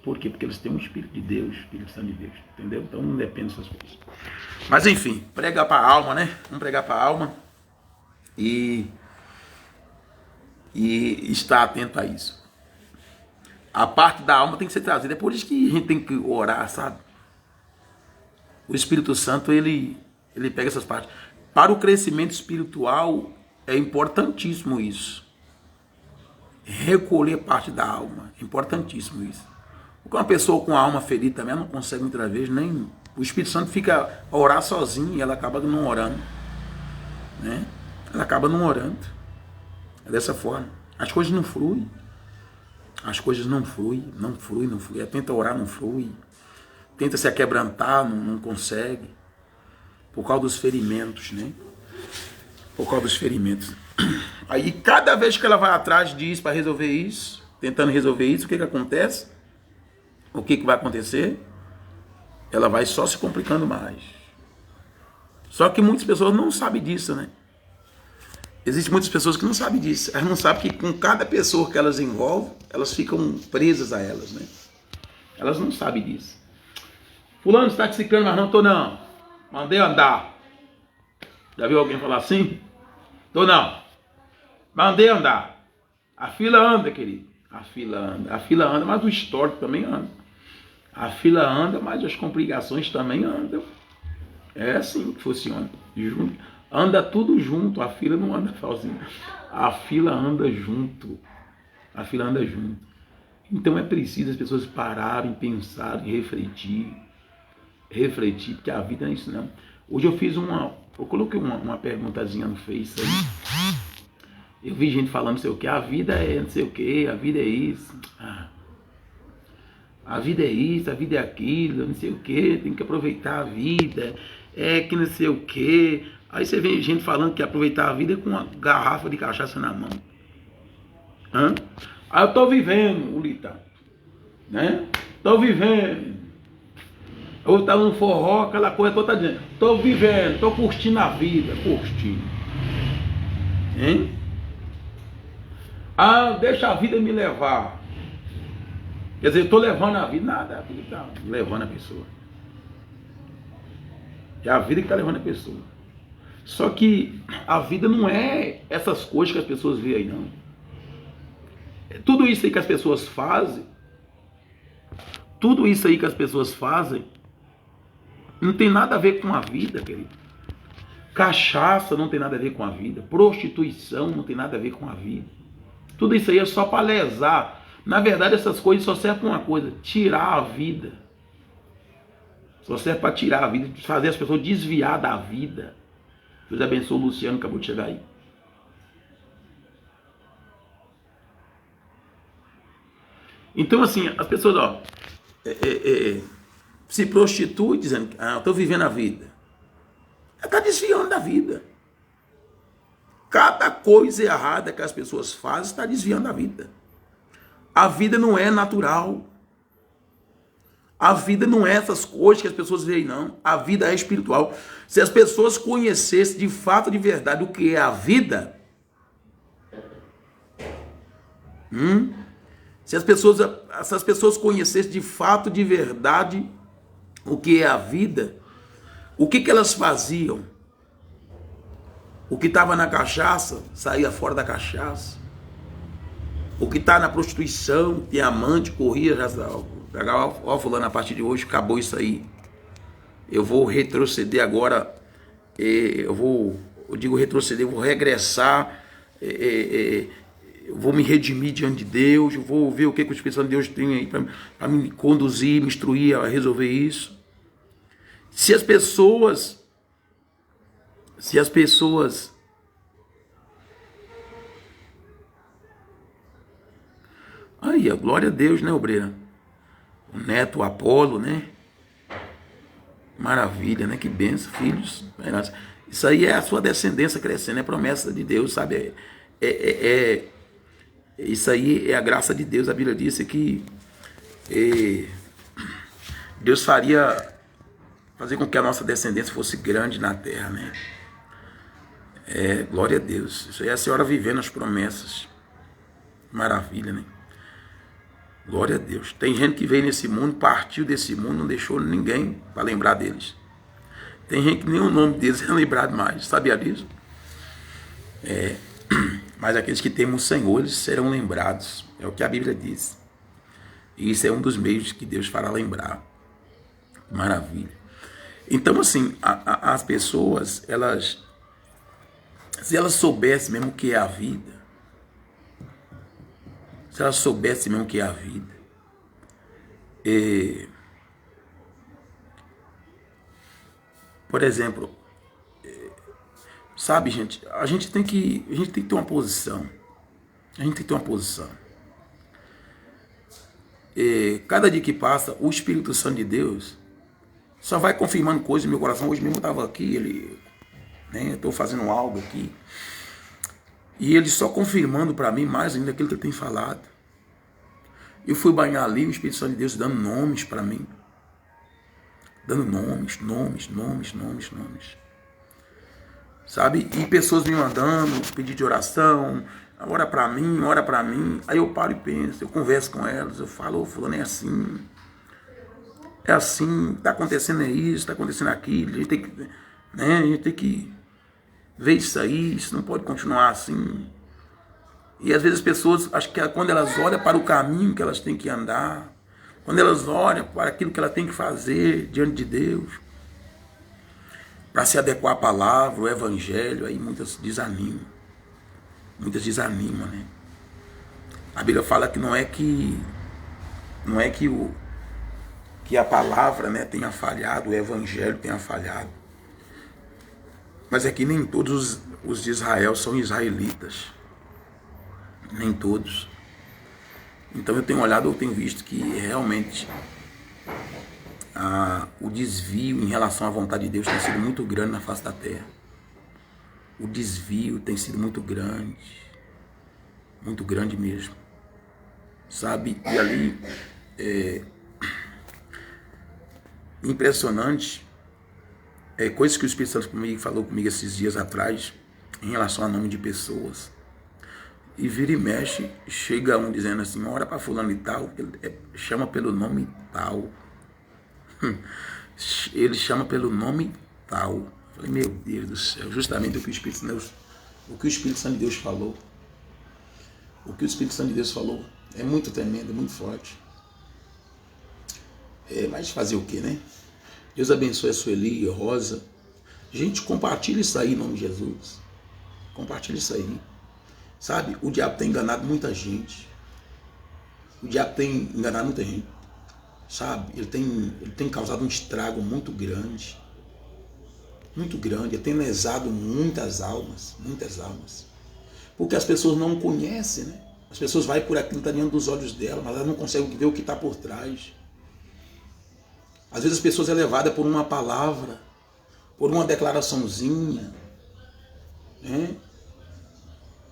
Por quê? Porque eles têm um Espírito de Deus, Espírito Santo de Deus, entendeu? Então não depende dessas coisas. Mas enfim, pregar para a alma, né? Vamos pregar para a alma e estar atento a isso. A parte da alma tem que ser trazida. É por isso que a gente tem que orar, sabe? O Espírito Santo, ele pega essas partes. Para o crescimento espiritual, é importantíssimo isso. Recolher parte da alma. É importantíssimo isso. Porque uma pessoa com a alma ferida também não consegue muitas vezes nem... O Espírito Santo fica a orar sozinho e ela acaba não orando. Né? Ela acaba não orando. É dessa forma. As coisas não fluem. As coisas não fluem. Tenta orar, não flui. Tenta se aquebrantar, não consegue. Por causa dos ferimentos, né? Por causa dos ferimentos. Aí, cada vez que ela vai atrás disso para resolver isso, tentando resolver isso, o que acontece? O que vai acontecer? Ela vai só se complicando mais. Só que muitas pessoas não sabem disso, né? Existem muitas pessoas que não sabem disso. Elas não sabem que com cada pessoa que elas envolvem, elas ficam presas a elas, né? Elas não sabem disso. Fulano, você está te ciclando, mas não tô não. Mandei andar. Já viu alguém falar assim? Tô não. Mandei andar. A fila anda, querido. A fila anda, mas o histórico também anda. A fila anda, mas as complicações também andam. É assim que funciona. Anda tudo junto. A fila não anda sozinha. A fila anda junto. A fila anda junto. Então é preciso as pessoas pararem, pensarem, refletir, porque a vida não é isso não. Hoje eu coloquei uma perguntazinha no Face aí. Eu vi gente falando não sei o que, a vida é não sei o que, a vida é isso. A vida é isso, a vida é aquilo, não sei o que, tem que aproveitar a vida, que não sei o que. Aí você vê gente falando que aproveitar a vida com uma garrafa de cachaça na mão. Aí eu tô vivendo, Ulita, né? Tô vivendo. Eu tava no forró, aquela coisa toda dizendo, tô vivendo, tô curtindo a vida, curtindo. Hein? Deixa a vida me levar. Quer dizer, eu tô levando a vida, nada, a vida tá levando a pessoa. É a vida que tá levando a pessoa. Só que a vida não é essas coisas que as pessoas veem aí, não. É tudo isso aí que as pessoas fazem, não tem nada a ver com a vida, querido. Cachaça não tem nada a ver com a vida. Prostituição não tem nada a ver com a vida. Tudo isso aí é só para lesar. Na verdade, essas coisas só servem para uma coisa: tirar a vida. Só serve para tirar a vida, fazer as pessoas desviar da vida. Deus abençoe o Luciano, acabou de chegar aí. Então, assim, as pessoas, se prostituem dizendo, eu estou vivendo a vida. Ela está desviando da vida. Cada coisa errada que as pessoas fazem está desviando da vida. A vida não é natural. A vida não é essas coisas que as pessoas veem, não. A vida é espiritual. Se as pessoas conhecessem de fato, de verdade, o que é a vida, se essas pessoas conhecessem de fato, de verdade, o que é a vida, o que elas faziam? O que estava na cachaça, saía fora da cachaça. O que está na prostituição, tem amante, corria, já ó, fulano, a partir de hoje acabou isso aí. eu vou retroceder agora, eu digo retroceder, eu vou regressar, eu vou me redimir diante de Deus, eu vou ver o que o Espírito Santo de Deus tem aí para me conduzir, me instruir a resolver isso. Se as pessoas aí, a glória a Deus, né, obreira? O neto, o Apolo, né? Maravilha, né? Que benção, filhos. Isso aí é a sua descendência crescendo, é promessa de Deus, sabe? Isso aí é a graça de Deus. A Bíblia disse que Deus fazer com que a nossa descendência fosse grande na terra, né? Glória a Deus. Isso aí é a senhora vivendo as promessas. Maravilha, né? Glória a Deus. Tem gente que veio nesse mundo, partiu desse mundo, não deixou ninguém para lembrar deles. Tem gente que nem o nome deles é lembrado mais. Sabia disso? Mas aqueles que temem o Senhor, eles serão lembrados. É o que a Bíblia diz. E isso é um dos meios que Deus fará lembrar. Maravilha. Então, assim, as pessoas, se elas soubessem mesmo o que é a vida, se elas soubessem mesmo o que é a vida, por exemplo, sabe, gente, a gente tem que ter uma posição. A gente tem que ter uma posição. Cada dia que passa, o Espírito Santo de Deus só vai confirmando coisas no meu coração. Hoje mesmo eu estava aqui, eu estou fazendo algo aqui, e ele só confirmando para mim mais ainda aquilo que ele tem falado. Eu fui banhar ali, o Espírito Santo de Deus dando nomes para mim. Dando nomes. Sabe? E pessoas me mandando, pedido de oração, ora para mim. Aí eu paro e penso, eu converso com elas, eu falo, fulano, é assim, tá acontecendo isso, tá acontecendo aquilo, a gente tem que ver isso aí, isso não pode continuar assim. E às vezes as pessoas, acho que quando elas olham para o caminho que elas têm que andar, quando elas olham para aquilo que elas têm que fazer diante de Deus, para se adequar à palavra, o evangelho, aí muitas desanimam. Né? A Bíblia fala que não é que a palavra, né, tenha falhado, o evangelho tenha falhado. Mas é que nem todos os de Israel são israelitas. Nem todos. Então eu tenho olhado, eu tenho visto que realmente o desvio em relação à vontade de Deus tem sido muito grande na face da terra. O desvio tem sido muito grande mesmo. Sabe? E ali impressionante, coisas que o Espírito Santo falou comigo esses dias atrás em relação a nome de pessoas. E vira e mexe, chega um dizendo assim, ora para fulano e tal, ele chama pelo nome tal. Ele chama pelo nome tal. Eu falei, meu Deus do céu, justamente o que o Espírito Santo de Deus falou. O que o Espírito Santo de Deus falou é muito tremendo, é muito forte. Mas fazer o que, né? Deus abençoe a Sueli, a Rosa. Gente, compartilha isso aí em nome de Jesus. Compartilha isso aí. Sabe, o diabo tem enganado muita gente. Sabe, ele tem causado um estrago muito grande. Ele tem lesado muitas almas. Porque as pessoas não conhecem, né? As pessoas vão por aquilo que está diante dos olhos dela, mas elas não conseguem ver o que está por trás. Às vezes as pessoas é levada por uma palavra, por uma declaraçãozinha, né?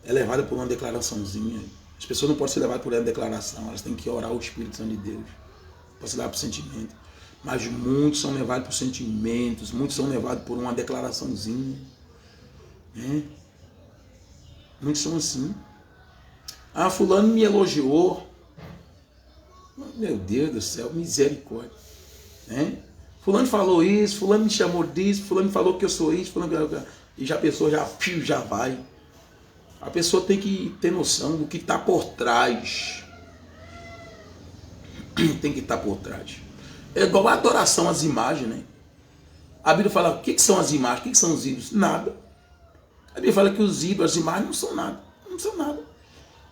É levada por uma declaraçãozinha. As pessoas não podem ser levadas por uma declaração, elas têm que orar o Espírito Santo de Deus, para se dar por sentimento. Mas muitos são levados por sentimentos, muitos são levados por uma declaraçãozinha, né? Muitos são assim. Fulano me elogiou. Meu Deus do céu, misericórdia, né? Fulano falou isso, fulano me chamou disso, fulano falou que eu sou isso, e já a pessoa já vai. A pessoa tem que ter noção do que está por trás. Tem que estar por trás. É igual a adoração às imagens, né? A Bíblia fala, o que são as imagens? O que são os ídolos? Nada. A Bíblia fala que os ídolos, as imagens não são nada. Não são nada.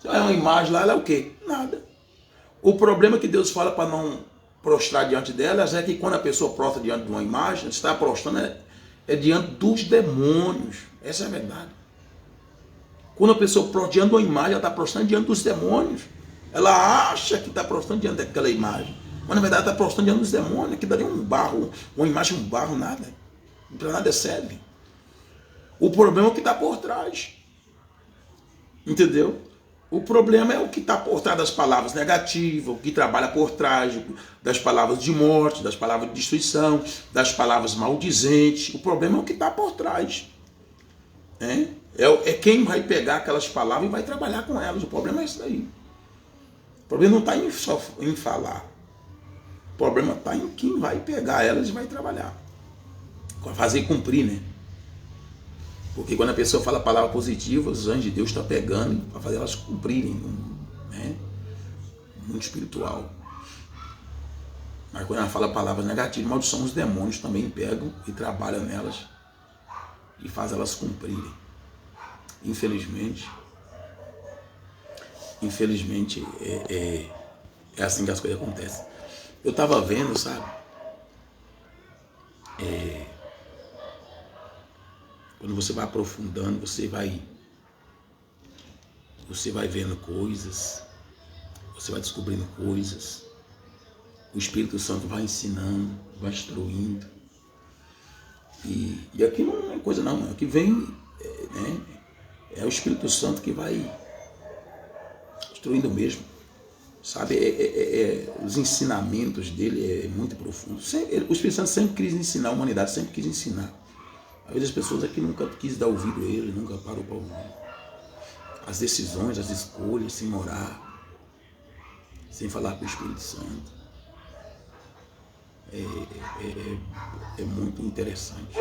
Se é uma imagem lá, ela é o quê? Nada. O problema que Deus fala para não prostrar diante delas é que quando a pessoa prostra diante de uma imagem, está prostrando diante dos demônios. Essa é a verdade. Quando a pessoa prostra diante de uma imagem, ela está prostrando diante dos demônios. Ela acha que está prostrando diante daquela imagem. Mas na verdade está prostrando diante dos demônios, que daria um barro, uma imagem, um barro, nada. Para nada serve. O problema é o que está por trás. Entendeu? O problema é o que está por trás das palavras negativas, o que trabalha por trás das palavras de morte, das palavras de destruição, das palavras maldizentes. O problema é o que está por trás. É quem vai pegar aquelas palavras e vai trabalhar com elas. O problema é isso daí. O problema não está em falar. O problema está em quem vai pegar elas e vai trabalhar. Fazer cumprir, né? Porque quando a pessoa fala a palavra positiva, os anjos de Deus estão pegando para fazer elas cumprirem, né? Muito espiritual. Mas quando ela fala a palavra negativa, maldição, os demônios também pegam e trabalham nelas e fazem elas cumprirem. Infelizmente é assim que as coisas acontecem. Eu estava vendo, sabe? Quando você vai aprofundando, você vai vendo coisas, você vai descobrindo coisas. O Espírito Santo vai ensinando, vai instruindo. E aqui não é coisa não, aqui vem, né? É o Espírito Santo que vai instruindo mesmo. Sabe, os ensinamentos dele é muito profundo. O Espírito Santo sempre quis ensinar, a humanidade sempre quis ensinar. Às vezes as pessoas aqui nunca quis dar ouvido a ele, nunca parou para ouvir. As decisões, as escolhas, sem orar, sem falar com o Espírito Santo. É muito interessante.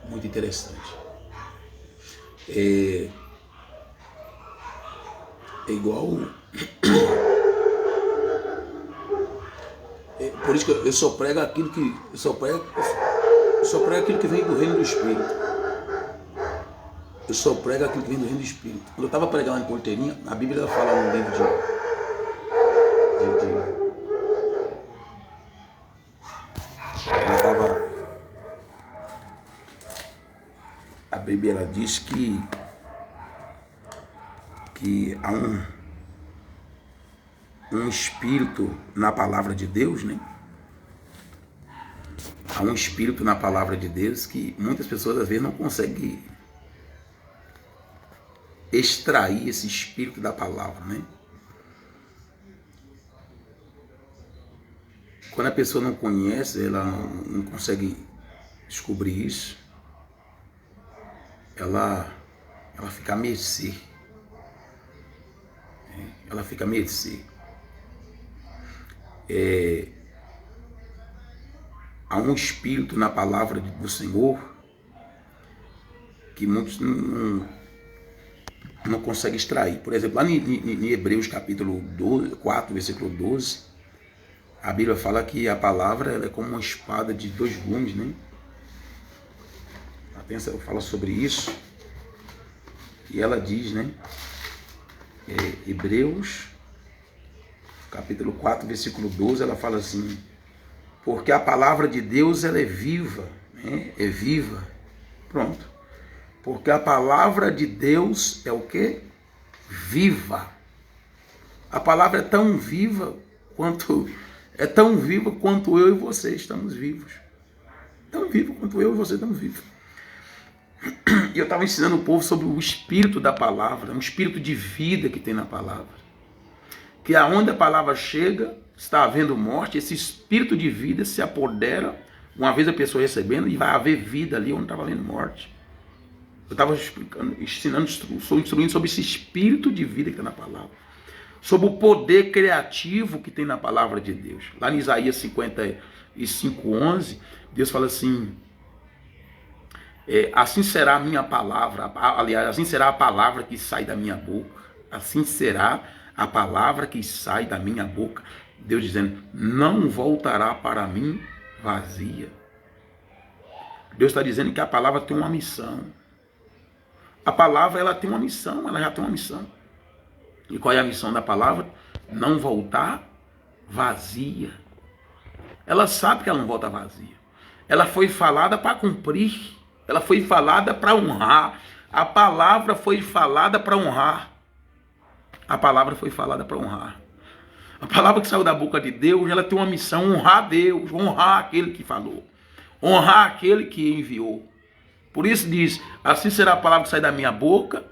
Muito interessante. É igual... por isso que eu só prego aquilo que... Eu só prego aquilo que vem do reino do Espírito. Eu só prego aquilo que vem do reino do Espírito. Quando eu estava pregando lá em Porteirinha, a Bíblia fala no livro a Bíblia ela diz que há um espírito na palavra de Deus, né? Há um espírito na palavra de Deus que muitas pessoas às vezes não conseguem extrair esse espírito da palavra, né? Quando a pessoa não conhece, ela não consegue descobrir isso, ela fica à mercê. Ela fica à mercê. Há um espírito na palavra do Senhor que muitos não conseguem extrair. Por exemplo, lá em Hebreus capítulo 4, versículo 12, a Bíblia fala que a palavra ela é como uma espada de dois gumes, né? Ela fala sobre isso e ela diz, né? Hebreus capítulo 4, versículo 12, ela fala assim: porque a palavra de Deus ela é viva, né? É viva. Pronto. Porque a palavra de Deus é o quê? Viva. A palavra é tão viva quanto eu e você estamos vivos. Tão vivo quanto eu e você estamos vivos. E eu estava ensinando o povo sobre o espírito da palavra, um espírito de vida que tem na palavra. Que aonde a palavra chega, está havendo morte, esse espírito de vida se apodera, uma vez a pessoa recebendo, e vai haver vida ali onde estava havendo morte. Eu estava instruindo sobre esse espírito de vida que está na palavra. Sobre o poder criativo que tem na palavra de Deus. Lá em Isaías 55:11, Deus fala assim: assim será a minha palavra, aliás, assim será a palavra que sai da minha boca, assim será a palavra que sai da minha boca. Deus dizendo, não voltará para mim vazia. Deus está dizendo que a palavra tem uma missão. A palavra, ela tem uma missão, ela já tem uma missão. E qual é a missão da palavra? Não voltar vazia. Ela sabe que ela não volta vazia. Ela foi falada para cumprir. Ela foi falada para honrar. A palavra foi falada para honrar. A palavra foi falada para honrar. A palavra que saiu da boca de Deus, ela tem uma missão: honrar Deus, honrar aquele que falou, honrar aquele que enviou. Por isso diz: assim será a palavra que sai da minha boca,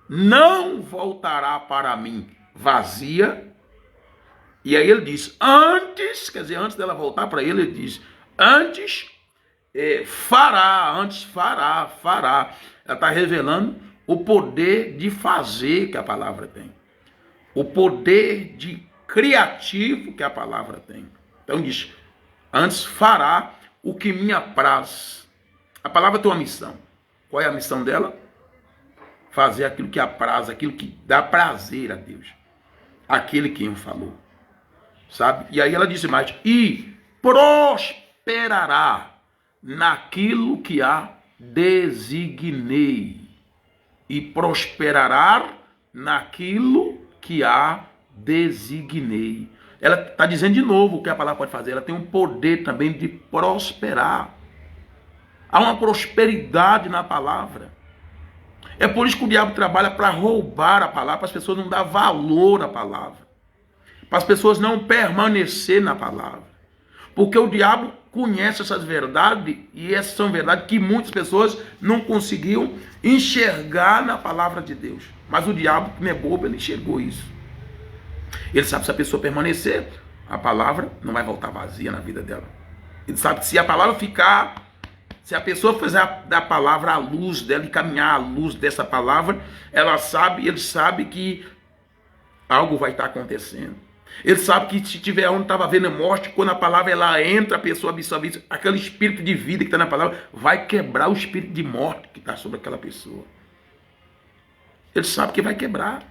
não voltará para mim vazia. E aí ele diz, antes, quer dizer, antes dela voltar para ele diz, antes fará. Ela está revelando o poder de fazer que a palavra tem. O poder de criativo que a palavra tem. Então diz, antes fará o que me apraz. A palavra tem uma missão. Qual é a missão dela? Fazer aquilo que apraz, aquilo que dá prazer a Deus. Aquele que o falou. Sabe? E aí ela disse mais, e prosperará naquilo que a designei. E prosperará naquilo que a designei. Ela está dizendo de novo o que a palavra pode fazer. Ela tem um poder também de prosperar. Há uma prosperidade na palavra. É por isso que o diabo trabalha para roubar a palavra, para as pessoas não dar valor à palavra. Para as pessoas não permanecer na palavra. Porque o diabo conhece essas verdades, e essas são verdades que muitas pessoas não conseguiam enxergar na palavra de Deus. Mas o diabo, que não é bobo, ele enxergou isso. Ele sabe que se a pessoa permanecer, a palavra não vai voltar vazia na vida dela. Ele sabe que se a palavra ficar, se a pessoa fizer da palavra a luz dela e caminhar à luz dessa palavra, ele sabe que algo vai estar acontecendo. Ele sabe que se tiver onde estava vendo morte, quando a palavra ela entra, a pessoa absorve isso, aquele espírito de vida que está na palavra vai quebrar o espírito de morte que está sobre aquela pessoa. Ele sabe que vai quebrar.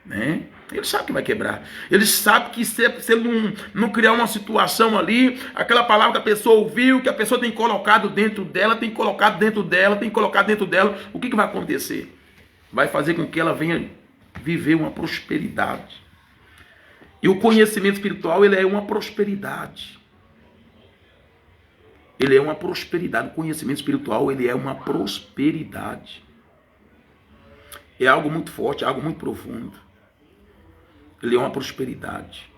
Né? Ele sabe que vai quebrar. Ele sabe que se ele não criar uma situação ali, aquela palavra que a pessoa ouviu, que a pessoa tem colocado dentro dela, o que vai acontecer? Vai fazer com que ela venha viver uma prosperidade. E o conhecimento espiritual, ele é uma prosperidade. Ele é uma prosperidade. O conhecimento espiritual, ele é uma prosperidade. É algo muito forte, algo muito profundo. Ele é uma prosperidade.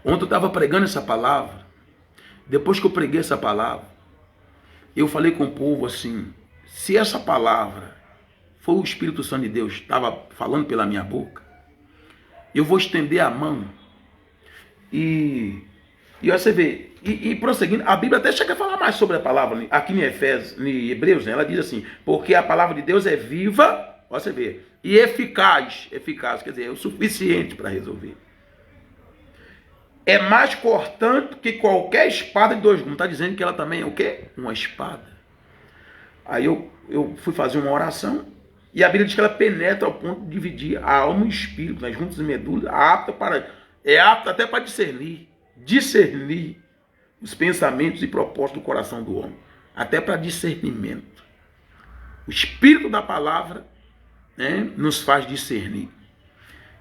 Ontem eu estava pregando essa palavra. Depois que eu preguei essa palavra, eu falei com o povo assim, se essa palavra foi o Espírito Santo de Deus, estava falando pela minha boca, eu vou estender a mão e você vê, e prosseguindo, a Bíblia até chega a falar mais sobre a palavra, aqui em Efésios, em Hebreus, né? Ela diz assim, porque a palavra de Deus é viva, você vê, e eficaz, quer dizer, é o suficiente para resolver. É mais cortante que qualquer espada de dois gumes. Está dizendo que ela também é o quê? Uma espada. Aí eu fui fazer uma oração, e a Bíblia diz que ela penetra ao ponto de dividir a alma e o espírito, nas juntas e medulas, é apta até para discernir os pensamentos e propósitos do coração do homem, até para discernimento. O espírito da palavra, né, nos faz discernir.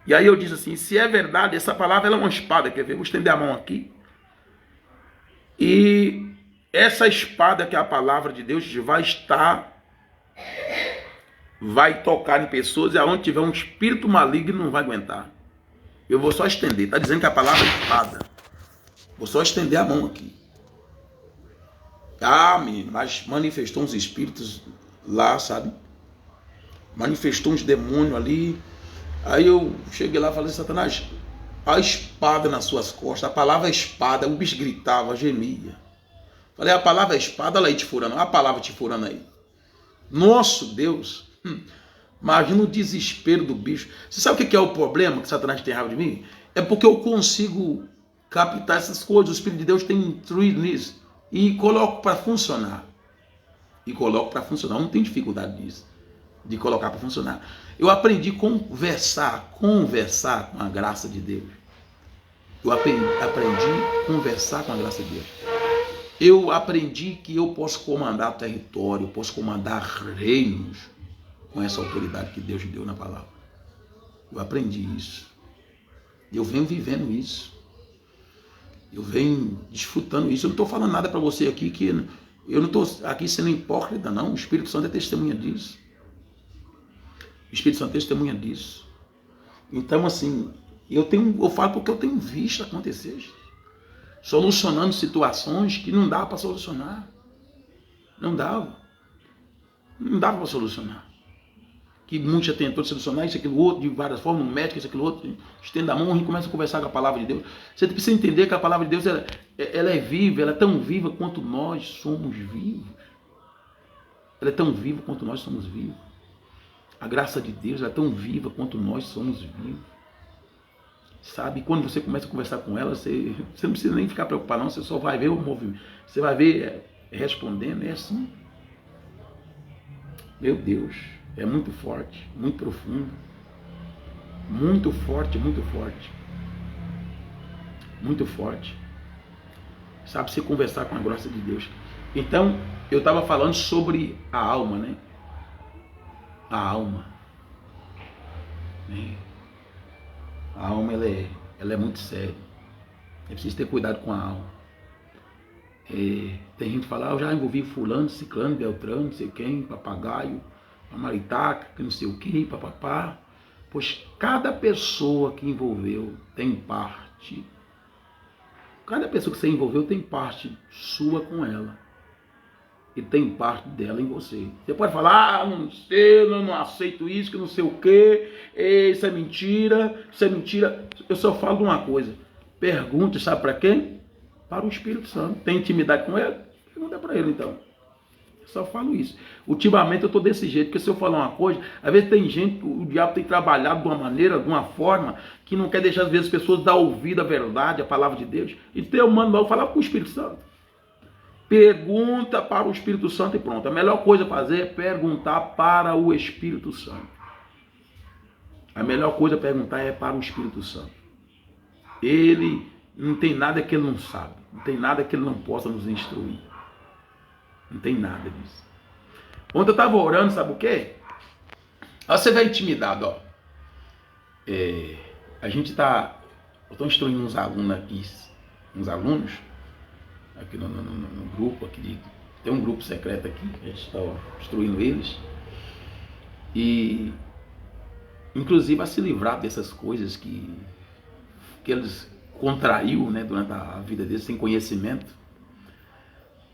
E aí eu disse assim, se é verdade, essa palavra ela é uma espada, quer ver? Vou estender a mão aqui. E essa espada que é a palavra de Deus vai tocar em pessoas, e aonde tiver um espírito maligno não vai aguentar. Eu vou só estender. Está dizendo que a palavra é espada. Vou só estender a mão aqui. Mas manifestou uns espíritos lá, sabe? Manifestou uns demônios ali. Aí eu cheguei lá e falei, Satanás, a espada nas suas costas, a palavra é espada. O bicho gritava, gemia. Falei, a palavra é espada, olha aí te furando, a palavra te furando aí. Nosso Deus, imagina o desespero do bicho. Você sabe o que é o problema que Satanás tem raiva de mim? É porque eu consigo captar essas coisas, o Espírito de Deus tem instruído nisso, e coloco para funcionar. Não tem dificuldade nisso, de colocar para funcionar. Eu aprendi a conversar com a graça de Deus. Eu aprendi a conversar com a graça de Deus. Eu aprendi que eu posso comandar território, posso comandar reinos com essa autoridade que Deus deu na palavra. Eu aprendi isso. Eu venho vivendo isso. Eu venho desfrutando isso. Eu não estou falando nada para você aqui que eu não estou aqui sendo hipócrita, não. O Espírito Santo é testemunha disso. O Espírito Santo é testemunha disso. Então, assim, eu falo porque eu tenho visto acontecer, gente. Solucionando situações que não dava para solucionar. Não dava. Não dava para solucionar. Que muitos já tentou solucionar isso, aquilo, outro, de várias formas, um médico, isso, aquilo, outro, estende a mão, a gente começa a conversar com a palavra de Deus. Você precisa entender que a palavra de Deus, ela é viva, ela é tão viva quanto nós somos vivos. Ela é tão viva quanto nós somos vivos. A graça de Deus é tão viva quanto nós somos vivos. Sabe, quando você começa a conversar com ela, você não precisa nem ficar preocupado, não, você só vai ver o movimento, você vai ver respondendo, é assim. Meu Deus, é muito forte, muito profundo, muito forte, muito forte, muito forte. Sabe, você conversar com a graça de Deus. Então, eu estava falando sobre a alma, né? A alma. A alma, ela é muito séria. É preciso ter cuidado com a alma. Tem gente que fala, eu já envolvi fulano, ciclano, beltrano, não sei quem, papagaio, maritaca, que não sei o que, papapá. Pois cada pessoa que envolveu tem parte. Cada pessoa que você envolveu tem parte sua com ela. E tem parte dela em você. Você pode falar, não sei, eu não aceito isso, que não sei o quê, isso é mentira, isso é mentira. Eu só falo de uma coisa. Pergunta, sabe para quem? Para o Espírito Santo. Tem intimidade com ele? Pergunta para ele então. Eu só falo isso. Ultimamente eu estou desse jeito, porque se eu falar uma coisa, às vezes tem gente, o diabo tem trabalhado de uma maneira, de uma forma, que não quer deixar às vezes as pessoas dar ouvido à verdade, à palavra de Deus. Então eu mando logo falar com o Espírito Santo. Pergunta para o Espírito Santo e pronto. A melhor coisa a fazer é perguntar para o Espírito Santo. A melhor coisa a perguntar é para o Espírito Santo. Ele não tem nada que ele não sabe. Não tem nada que ele não possa nos instruir. Não tem nada disso. Ontem eu estava orando, sabe o quê? Aí você vai intimidado, ó. A gente está... Eu estou instruindo uns alunos aqui. Uns alunos... aqui no grupo, tem um grupo secreto aqui, a gente está instruindo eles, e inclusive a se livrar dessas coisas que eles contraiu, né, durante a vida deles, sem conhecimento.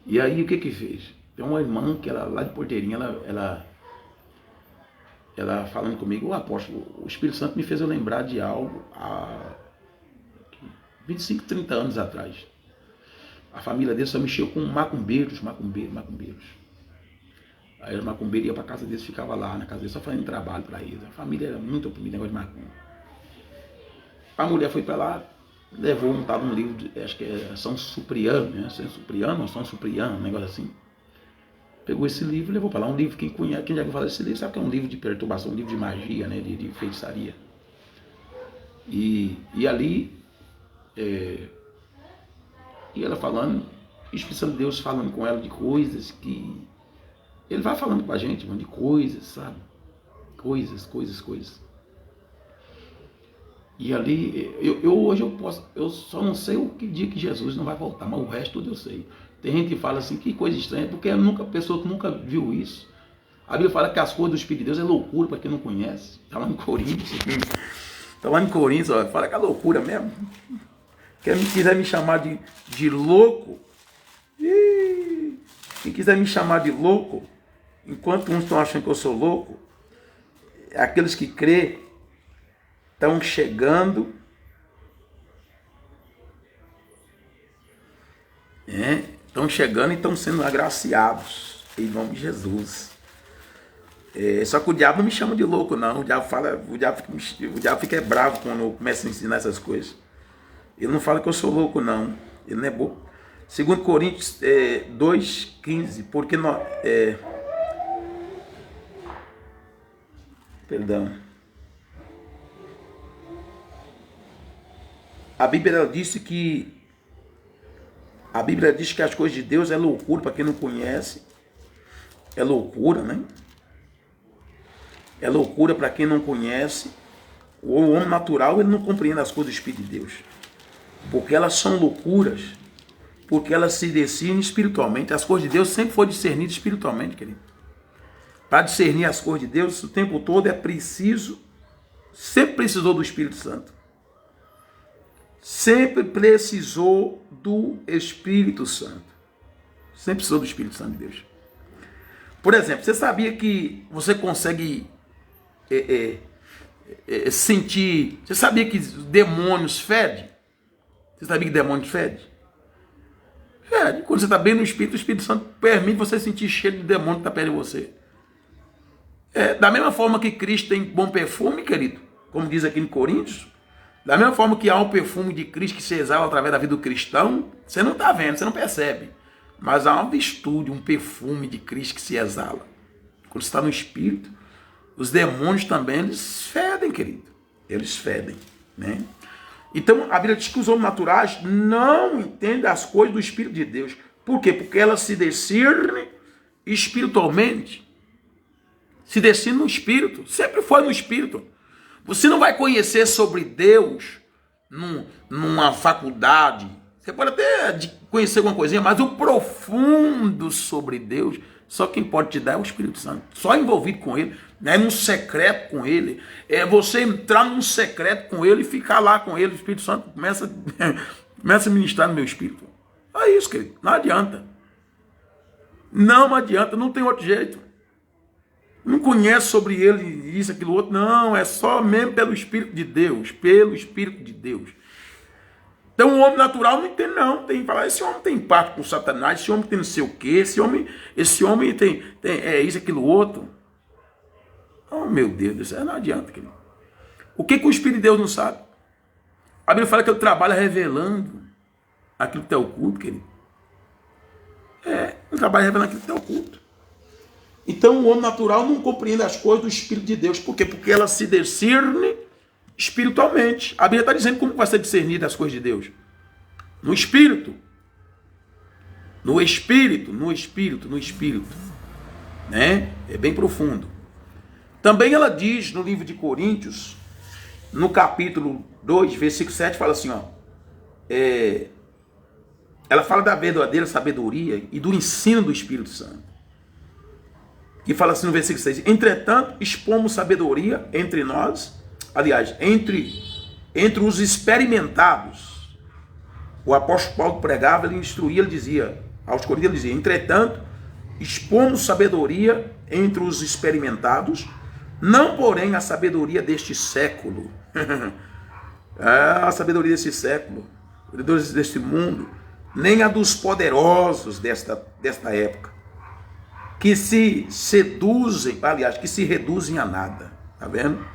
E aí o que fez? Tem uma irmã que ela, lá de Porteirinha, ela falando comigo, o apóstolo, o Espírito Santo me fez eu lembrar de algo há 25, 30 anos atrás. A família dele só mexeu com macumbeiros. Aí os macumbeiros iam para casa deles, ficava lá na casa deles, só fazendo trabalho para eles. A família era muito oprimida, negócio de macumba. A mulher foi para lá, levou um livro, acho que é São Supriano, né? São Supriano, um negócio assim. Pegou esse livro e levou para lá. Um livro, quem já viu falar desse livro sabe que é um livro de perturbação, um livro de magia, né? De feitiçaria. E ali... E ela falando, o Espírito Santo de Deus falando com ela de coisas que... Ele vai falando com a gente, de coisas, sabe? Coisas. E ali, hoje eu só não sei o que dia que Jesus não vai voltar, mas o resto tudo eu sei. Tem gente que fala assim, que coisa estranha, porque pessoa que nunca viu isso. A Bíblia fala que as coisas do Espírito de Deus é loucura para quem não conhece. Está lá em Coríntios. Ó, fala que é loucura mesmo. Quem quiser me chamar de louco, quem quiser me chamar de louco, enquanto uns estão achando que eu sou louco, aqueles que crê estão chegando, estão chegando e estão sendo agraciados em nome de Jesus. Só que o diabo não me chama de louco, não. O diabo fica bravo quando eu começo a ensinar essas coisas. Ele não fala que eu sou louco, não. Ele não é bobo. 2 Coríntios 2,15. Porque nós... Perdão. A Bíblia disse que A Bíblia diz que as coisas de Deus é loucura para quem não conhece. É loucura, né? É loucura para quem não conhece. O homem natural, ele não compreende as coisas do Espírito de Deus. Porque elas são loucuras. Porque elas se decidem espiritualmente. As coisas de Deus sempre foram discernidas espiritualmente, querido. Para discernir as coisas de Deus, o tempo todo é preciso, sempre precisou do Espírito Santo. Sempre precisou do Espírito Santo. Sempre precisou do Espírito Santo de Deus. Por exemplo, você sabia que você consegue sentir... Você sabia que demônios fedem? Você sabia que demônios fedem? Fede. Quando você está bem no Espírito, o Espírito Santo permite você sentir cheiro de demônio que está perto de você. Da mesma forma que Cristo tem bom perfume, querido, como diz aqui em Coríntios, da mesma forma que há um perfume de Cristo que se exala através da vida do cristão, você não está vendo, você não percebe. Mas há uma virtude, um perfume de Cristo que se exala. Quando você está no Espírito, os demônios também, eles fedem, querido. Eles fedem, né? Então, a Bíblia diz que os homens naturais não entendem as coisas do Espírito de Deus. Por quê? Porque elas se discernem espiritualmente. Se decide no Espírito, sempre foi no Espírito. Você não vai conhecer sobre Deus numa faculdade. Você pode até conhecer alguma coisinha, mas o profundo sobre Deus, só quem pode te dar é o Espírito Santo. Só envolvido com Ele, né? Num secreto com Ele. É você entrar num secreto com Ele e ficar lá com Ele. O Espírito Santo começa a ministrar no meu espírito. É isso, querido. Não adianta. Não adianta, não tem outro jeito. Não conhece sobre ele isso, aquilo, outro. Não, é só mesmo pelo Espírito de Deus. Pelo Espírito de Deus. Então o homem natural não entende, não. Tem que falar, esse homem tem pacto com Satanás, esse homem tem não sei o quê, esse homem tem isso, aquilo, outro. Oh, meu Deus do céu, não adianta, querido. O que o Espírito de Deus não sabe? A Bíblia fala que ele trabalha revelando aquilo que está oculto, querido. Ele trabalha revelando aquilo que está oculto. Então o homem natural não compreende as coisas do Espírito de Deus. Por quê? Porque ela se discerne espiritualmente. A Bíblia está dizendo como vai ser discernida as coisas de Deus. No Espírito. No Espírito, no Espírito, no Espírito. Né? É bem profundo. Também ela diz no livro de Coríntios, no capítulo 2, versículo 7, fala assim, ó. Ela fala da verdadeira sabedoria e do ensino do Espírito Santo. E fala assim no versículo 6, entretanto, expomos sabedoria entre nós, aliás, entre os experimentados. O apóstolo Paulo pregava, ele instruía, ele dizia, aos Coríntios ele dizia, entretanto, expomos sabedoria entre os experimentados, não porém a sabedoria deste século. A sabedoria desse século, deste mundo, nem a dos poderosos desta época, que se seduzem, aliás, que se reduzem a nada, tá vendo?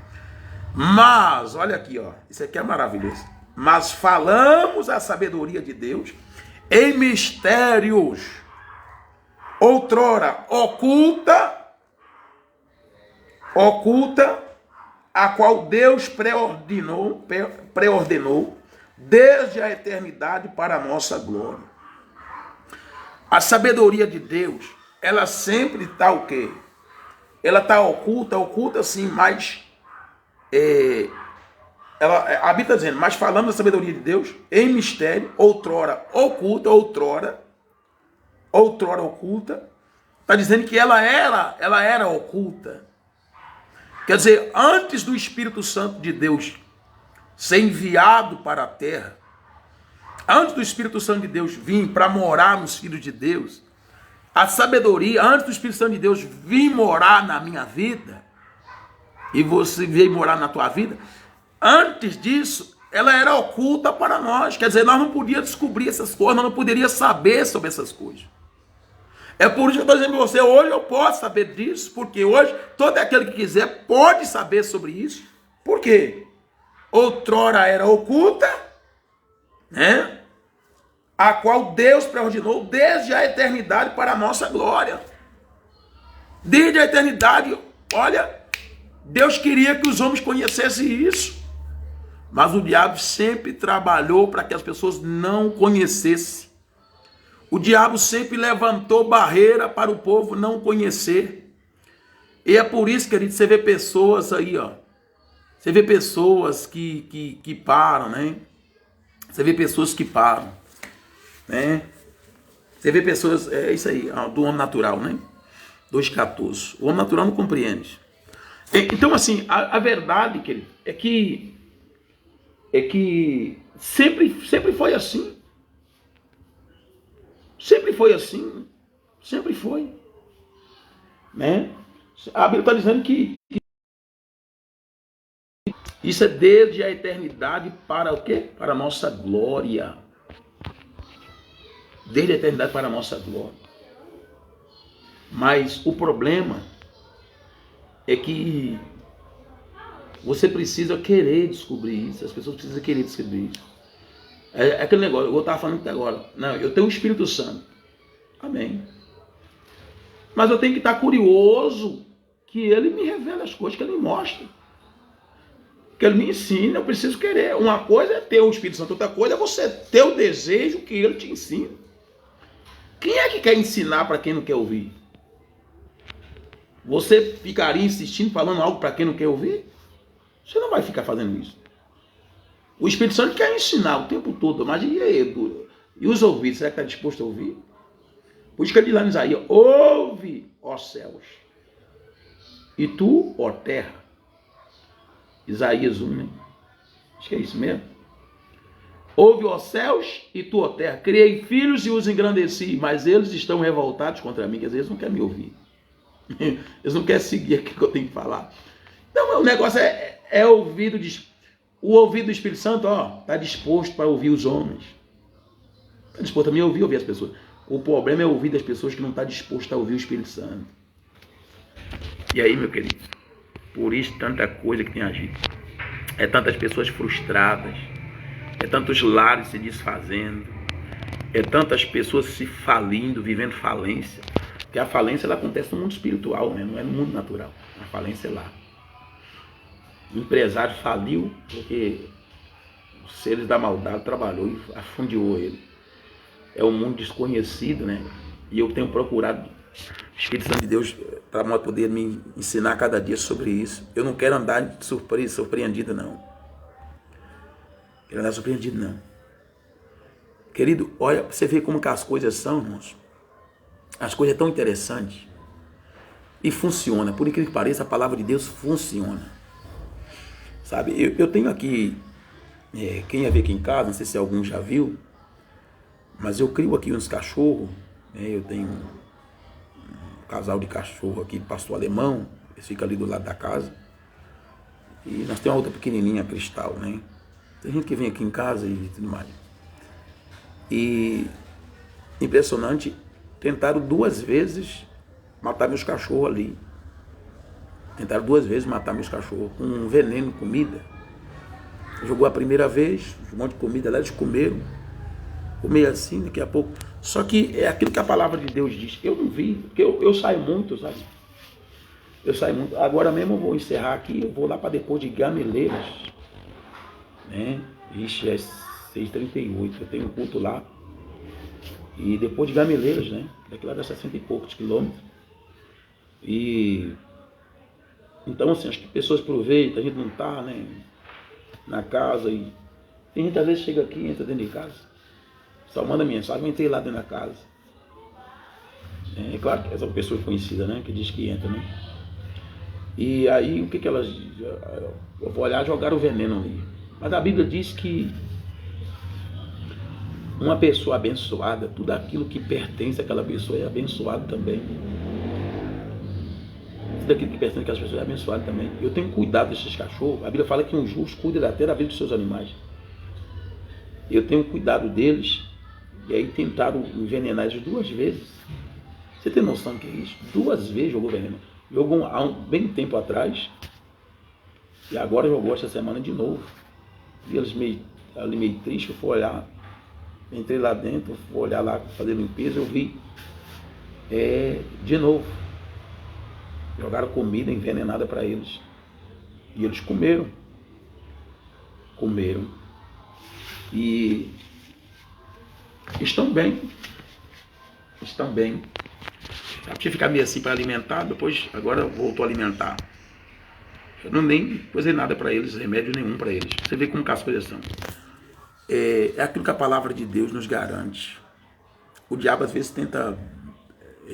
Mas, olha aqui, ó, isso aqui é maravilhoso. Mas falamos a sabedoria de Deus em mistérios, outrora oculta, a qual Deus preordenou desde a eternidade para a nossa glória. A sabedoria de Deus, ela sempre está o quê? Ela está oculta sim, mas a Bíblia está dizendo, mas falando da sabedoria de Deus, em mistério, outrora oculta, está dizendo que ela era oculta. Quer dizer, antes do Espírito Santo de Deus ser enviado para a terra, antes do Espírito Santo de Deus vir para morar nos filhos de Deus, a sabedoria, antes do Espírito Santo de Deus vir morar na minha vida, e você veio morar na tua vida, antes disso, ela era oculta para nós. Quer dizer, nós não podíamos descobrir essas coisas, nós não poderíamos saber sobre essas coisas. É por isso que eu estou dizendo para você, hoje eu posso saber disso, porque hoje todo aquele que quiser pode saber sobre isso. Por quê? Outrora era oculta, né? A qual Deus preordenou desde a eternidade para a nossa glória. Desde a eternidade, olha, Deus queria que os homens conhecessem isso. Mas o diabo sempre trabalhou para que as pessoas não conhecessem. O diabo sempre levantou barreira para o povo não conhecer. E é por isso, querido, você vê pessoas aí, ó. Você vê pessoas que param, né? Você vê pessoas que param, né? Você vê pessoas, é isso aí, ó, do homem natural, né? 2,14. O homem natural não compreende. Então, assim, a verdade, querido, é que sempre foi assim. Sempre foi assim. Sempre foi. Né? A Bíblia está dizendo que isso é desde a eternidade para o quê? Para a nossa glória. Desde a eternidade para a nossa glória. Mas o problema é que você precisa querer descobrir isso. As pessoas precisam querer descobrir isso. É aquele negócio, eu estava falando até agora. Não, eu tenho o Espírito Santo. Amém. Mas eu tenho que estar curioso que ele me revele as coisas, que ele me mostre. Que ele me ensine, eu preciso querer. Uma coisa é ter o Espírito Santo, outra coisa é você ter o desejo que ele te ensine. Quem é que quer ensinar para quem não quer ouvir? Você ficaria insistindo, falando algo para quem não quer ouvir? Você não vai ficar fazendo isso. O Espírito Santo quer ensinar o tempo todo, mas e aí, e os ouvidos, será que está disposto a ouvir? Por isso que ele diz lá em Isaías, ouve, ó céus, e tu, ó terra. Isaías 1, né? Acho que é isso mesmo. Ouve, ó céus, e tu, ó terra. Criei filhos e os engrandeci, mas eles estão revoltados contra mim, quer dizer, eles não querem me ouvir. Eles não querem seguir aquilo que eu tenho que falar. Então, o negócio é ouvido o ouvido do Espírito Santo, ó, está disposto para ouvir os homens. Está disposto também a ouvir as pessoas. O problema é ouvir das pessoas que não estão dispostas a ouvir o Espírito Santo. E aí, meu querido, por isso tanta coisa que tem agido. É tantas pessoas frustradas. É tantos lares se desfazendo. É tantas pessoas se falindo, vivendo falência. Porque a falência ela acontece no mundo espiritual, né? Não é no mundo natural. A falência é lá. O empresário faliu porque os seres da maldade trabalhou e afundiou ele. É um mundo desconhecido, né? E eu tenho procurado o Espírito Santo de Deus para poder me ensinar cada dia sobre isso. Eu não quero andar de surpreendido, não. Quero andar surpreendido, não. Querido, olha, você vê como que as coisas são, irmãos. As coisas são tão interessantes. E funciona. Por incrível que pareça, a palavra de Deus funciona. Sabe, eu tenho aqui, quem ia ver aqui em casa, não sei se algum já viu, mas eu crio aqui uns cachorros, né? Eu tenho um casal de cachorro aqui, pastor alemão, eles ficam ali do lado da casa. E nós temos uma outra pequenininha, cristal, né? Tem gente que vem aqui em casa e tudo mais. E impressionante, tentaram 2 vezes matar meus cachorros ali. Tentaram 2 vezes matar meus cachorros com um veneno, comida. Jogou a primeira vez, um monte de comida lá, eles comeram. Comer assim, daqui a pouco. Só que é aquilo que a palavra de Deus diz. Eu não vi, porque eu saio muito, sabe? Eu saio muito. Agora mesmo eu vou encerrar aqui, eu vou lá para depois de Gameleiras. Né? Ixi, é 6h38, eu tenho um culto lá. E depois de Gameleiras, né? Daqui lá dá 60 e poucos quilômetros. E então, assim, acho que pessoas aproveitam, a gente não está, né, na casa e tem gente às vezes chega aqui e entra dentro de casa. Só manda mensagem, eu entrei lá dentro da casa. É claro que essa pessoa conhecida, né, que diz que entra, né. E aí, o que elas... Eu vou olhar, jogaram o veneno ali. Mas a Bíblia diz que uma pessoa abençoada, tudo aquilo que pertence àquela pessoa é abençoado também. Daquilo que pertence àquelas pessoas é abençoado também. Eu tenho cuidado desses cachorros. A Bíblia fala que um justo cuida até da vida dos seus animais. Eu tenho cuidado deles. E aí tentaram envenenar eles 2 vezes. Você tem noção do que é isso? 2 vezes jogou veneno. Jogou há bem tempo atrás. E agora jogou essa semana de novo. E eles meio triste. Eu fui olhar. Entrei lá dentro. Fui olhar lá, fazer limpeza. Eu vi. De novo. Jogaram comida envenenada para eles. E eles comeram. E estão bem. estão bem. Tinha ficar meio assim para alimentar, depois agora voltou a alimentar. Eu não nem usei nada para eles, remédio nenhum para eles. Você vê como que as coisas são. É aquilo que a palavra de Deus nos garante. O diabo às vezes tenta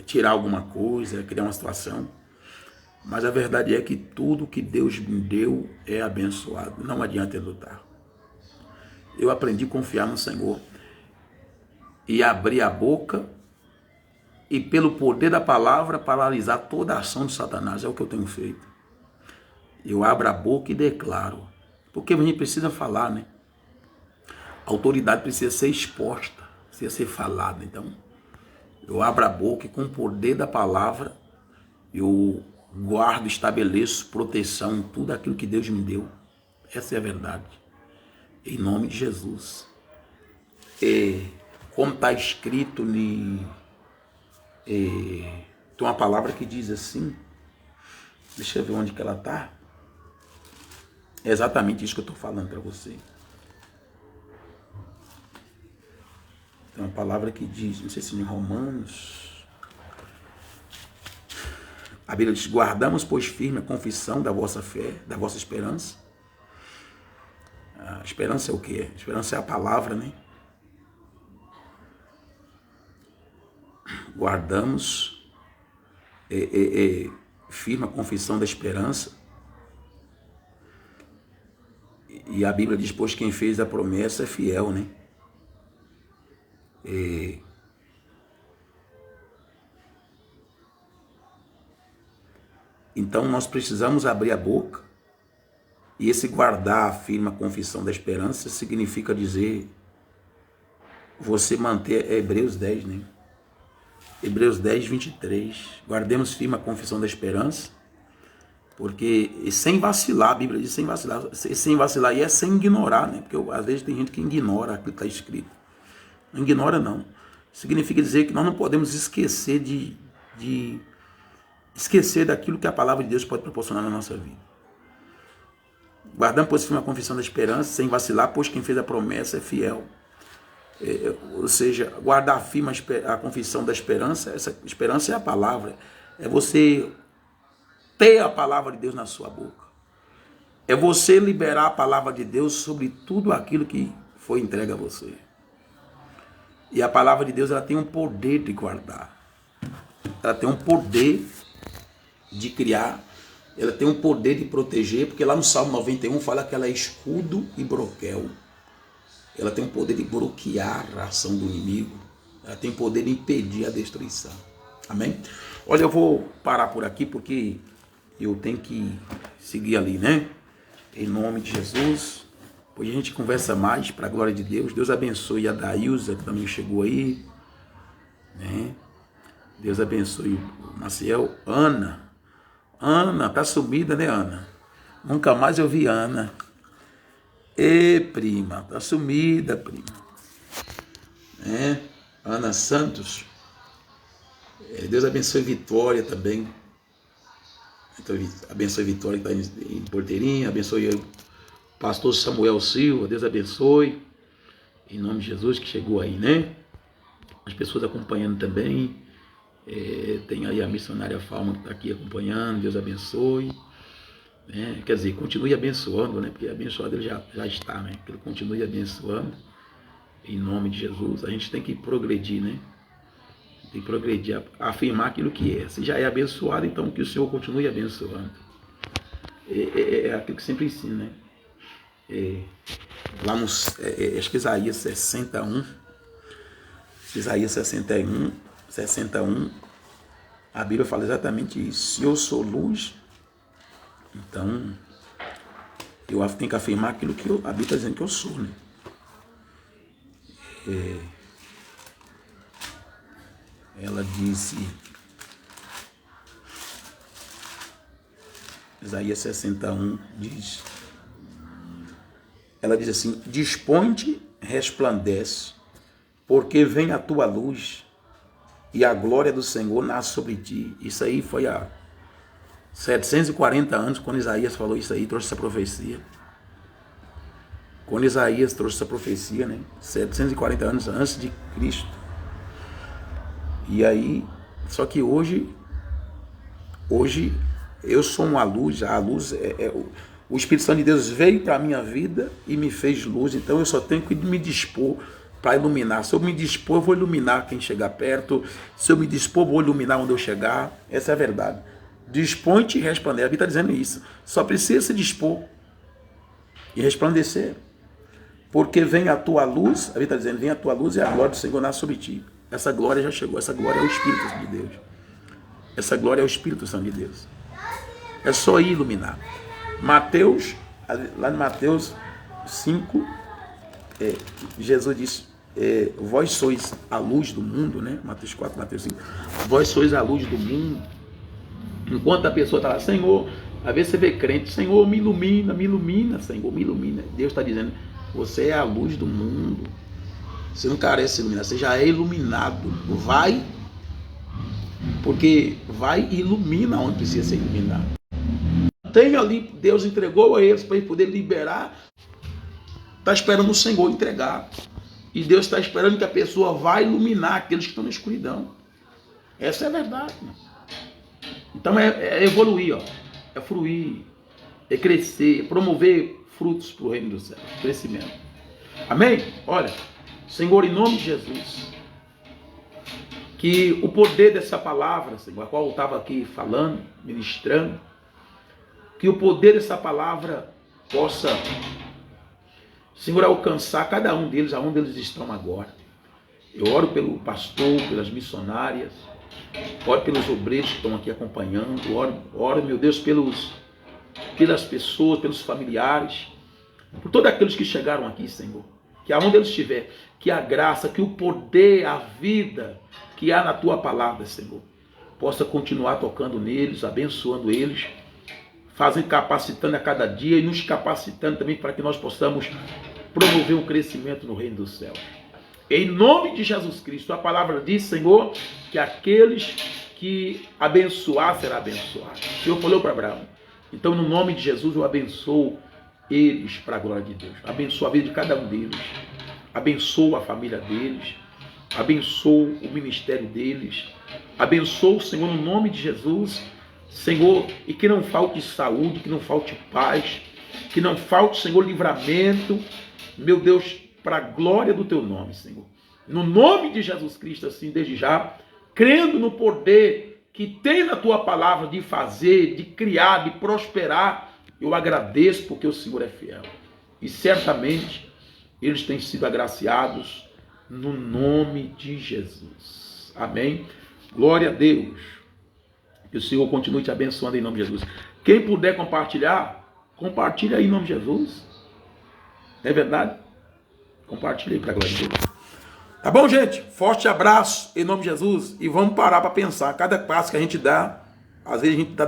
tirar alguma coisa, criar uma situação, mas a verdade é que tudo que Deus me deu é abençoado. Não adianta eu lutar. Eu aprendi a confiar no Senhor e abrir a boca e pelo poder da palavra paralisar toda a ação de Satanás. É o que eu tenho feito. Eu abro a boca e declaro. Porque a gente precisa falar, né? A autoridade precisa ser exposta, precisa ser falada. Então, eu abro a boca e com o poder da palavra, eu guardo, estabeleço proteção em tudo aquilo que Deus me deu. Essa é a verdade. Em nome de Jesus. Como está escrito tem uma palavra que diz assim, deixa eu ver onde que ela está. É exatamente isso que eu estou falando para você. Tem uma palavra que diz, não sei se em Romanos, a Bíblia diz: guardamos, pois, firme a confissão da vossa fé, da vossa esperança. A esperança é o quê? A esperança é a palavra, né? Guardamos firme a confissão da esperança. E a Bíblia diz: pois quem fez a promessa é fiel, né? Então nós precisamos abrir a boca, e esse guardar firme a confissão da esperança significa dizer, você manter Hebreus 10, né? Hebreus 10, 23. Guardemos firme a confissão da esperança, porque sem vacilar, a Bíblia diz sem vacilar, e é sem ignorar, né? Porque às vezes tem gente que ignora aquilo que está escrito. Não ignora, não. Significa dizer que nós não podemos esquecer esquecer daquilo que a palavra de Deus pode proporcionar na nossa vida. Guardamos, pois, firme a confissão da esperança, sem vacilar, pois quem fez a promessa é fiel. Ou seja, guardar firme a confissão da esperança, essa esperança é a palavra. É você ter a palavra de Deus na sua boca. É você liberar a palavra de Deus sobre tudo aquilo que foi entregue a você. E a palavra de Deus, ela tem um poder de guardar. Ela tem um poder de criar. Ela tem um poder de proteger, porque lá no Salmo 91 fala que ela é escudo e broquel. Ela tem o poder de bloquear a ação do inimigo. Ela tem o poder de impedir a destruição. Amém? Olha, eu vou parar por aqui porque eu tenho que seguir ali, né? Em nome de Jesus. Depois a gente conversa mais, para a glória de Deus. Deus abençoe a Daílza, que também chegou aí, né? Deus abençoe o Maciel. Ana, tá sumida, né, Ana? Nunca mais eu vi Ana. Prima, tá sumida, prima. Ana Santos. Deus abençoe Vitória também. Então, abençoe Vitória, que está em Porteirinha. Abençoe o pastor Samuel Silva. Deus abençoe. Em nome de Jesus, que chegou aí, né? As pessoas acompanhando também. Tem aí a missionária Falma que está aqui acompanhando. Deus abençoe. Quer dizer, continue abençoando, né? Porque abençoado ele já está, né? Que ele continue abençoando. Em nome de Jesus. A gente tem que progredir, né? Tem que progredir, afirmar aquilo que é. Se já é abençoado, então que o Senhor continue abençoando. É aquilo que sempre ensina, né? Lá nos, acho que Isaías 61, Isaías 61, a Bíblia fala exatamente isso. Se eu sou luz, então eu tenho que afirmar aquilo que a Bíblia está dizendo que eu sou, né? Ela disse, Isaías 61 diz, ela diz assim: dispõe-te, resplandece, porque vem a tua luz e a glória do Senhor nasce sobre ti. Isso aí foi há 740 anos, quando Isaías falou isso aí, trouxe essa profecia. Quando Isaías trouxe essa profecia, né? 740 anos antes de Cristo. E aí, só que hoje eu sou uma luz, a luz o Espírito Santo de Deus veio para a minha vida e me fez luz, então eu só tenho que me dispor para iluminar. Se eu me dispor, eu vou iluminar quem chegar perto. Se eu me dispor, eu vou iluminar onde eu chegar. Essa é a verdade. Dispõe-te e resplandeça. A Bíblia está dizendo isso. Só precisa se dispor e resplandecer. Porque vem a tua luz, a Bíblia está dizendo, vem a tua luz e a glória do Senhor nasce sobre ti. Essa glória já chegou, essa glória é o Espírito Santo de Deus. Essa glória é o Espírito Santo de Deus. É só ir iluminar. Mateus, lá em Mateus 5, Jesus disse, vós sois a luz do mundo, né? Mateus 4, Mateus 5. Vós sois a luz do mundo. Enquanto a pessoa está lá, Senhor, às vezes você vê crente, Senhor, me ilumina, Senhor, me ilumina. Deus está dizendo, você é a luz do mundo. Você não carece de iluminar, você já é iluminado. Vai, porque vai e ilumina onde precisa ser iluminado. Tem ali, Deus entregou a eles para ele poder liberar. Está esperando o Senhor entregar. E Deus está esperando que a pessoa vá iluminar aqueles que estão na escuridão. Essa é a verdade. Então é evoluir, ó. É fruir, é crescer, é promover frutos para o reino do céu. Crescimento. Amém? Olha, Senhor, em nome de Jesus, que o poder dessa palavra, Senhor, a qual eu estava aqui falando, ministrando, que o poder dessa palavra possa, Senhor, alcançar cada um deles, aonde eles estão agora. Eu oro pelo pastor, pelas missionárias, oro pelos obreiros que estão aqui acompanhando, oro, meu Deus, pelas pessoas, pelos familiares, por todos aqueles que chegaram aqui, Senhor. Que aonde eles estiverem, que a graça, que o poder, a vida que há na Tua palavra, Senhor, possa continuar tocando neles, abençoando eles, fazem capacitando a cada dia e nos capacitando também para que nós possamos promover um crescimento no reino dos céus. Em nome de Jesus Cristo, a palavra diz, Senhor, que aqueles que abençoar será abençoado. O Senhor falou para Abraão. Então, no nome de Jesus, eu abençoo eles para a glória de Deus. Abençoo a vida de cada um deles. Abençoo a família deles. Abençoo o ministério deles. Abençoo, Senhor, no nome de Jesus, Senhor, e que não falte saúde, que não falte paz, que não falte, Senhor, livramento, meu Deus, para a glória do Teu nome, Senhor. No nome de Jesus Cristo, assim, desde já, crendo no poder que tem na Tua palavra de fazer, de criar, de prosperar, eu agradeço porque o Senhor é fiel. E certamente eles têm sido agraciados no nome de Jesus. Amém? Glória a Deus. Que o Senhor continue te abençoando em nome de Jesus. Quem puder compartilhar, compartilha aí em nome de Jesus. É verdade? Compartilha aí para a glória de Deus. Tá bom, gente? Forte abraço em nome de Jesus. E vamos parar para pensar. Cada passo que a gente dá, às vezes a gente está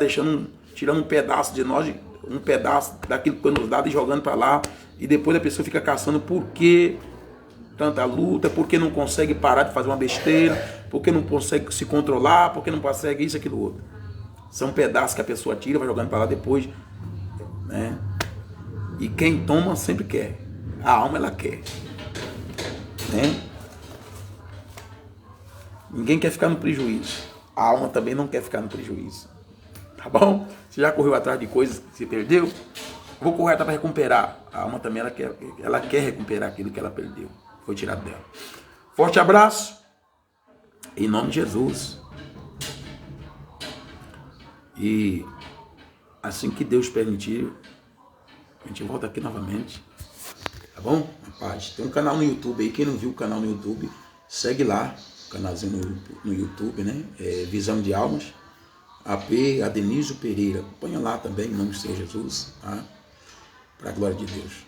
tirando um pedaço de nós, um pedaço daquilo que foi nos dado e jogando para lá. E depois a pessoa fica caçando por que tanta luta, porque não consegue parar de fazer uma besteira, porque não consegue se controlar, porque não consegue isso, aquilo, outro. São pedaços que a pessoa tira, vai jogando para lá depois, né? E quem toma sempre quer. A alma, ela quer, né? Ninguém quer ficar no prejuízo. A alma também não quer ficar no prejuízo. Tá bom? Você já correu atrás de coisas que você perdeu? Vou correr atrás para recuperar. A alma também, ela quer recuperar aquilo que ela perdeu. Foi tirado dela. Forte abraço. Em nome de Jesus. E assim que Deus permitir, a gente volta aqui novamente. Tá bom? Rapaz, tem um canal no YouTube aí. Quem não viu o canal no YouTube, segue lá. Canalzinho no YouTube, né? Visão de Almas. AP Adenísio Pereira. Acompanha lá também, em nome do Senhor Jesus. Tá? Para a glória de Deus.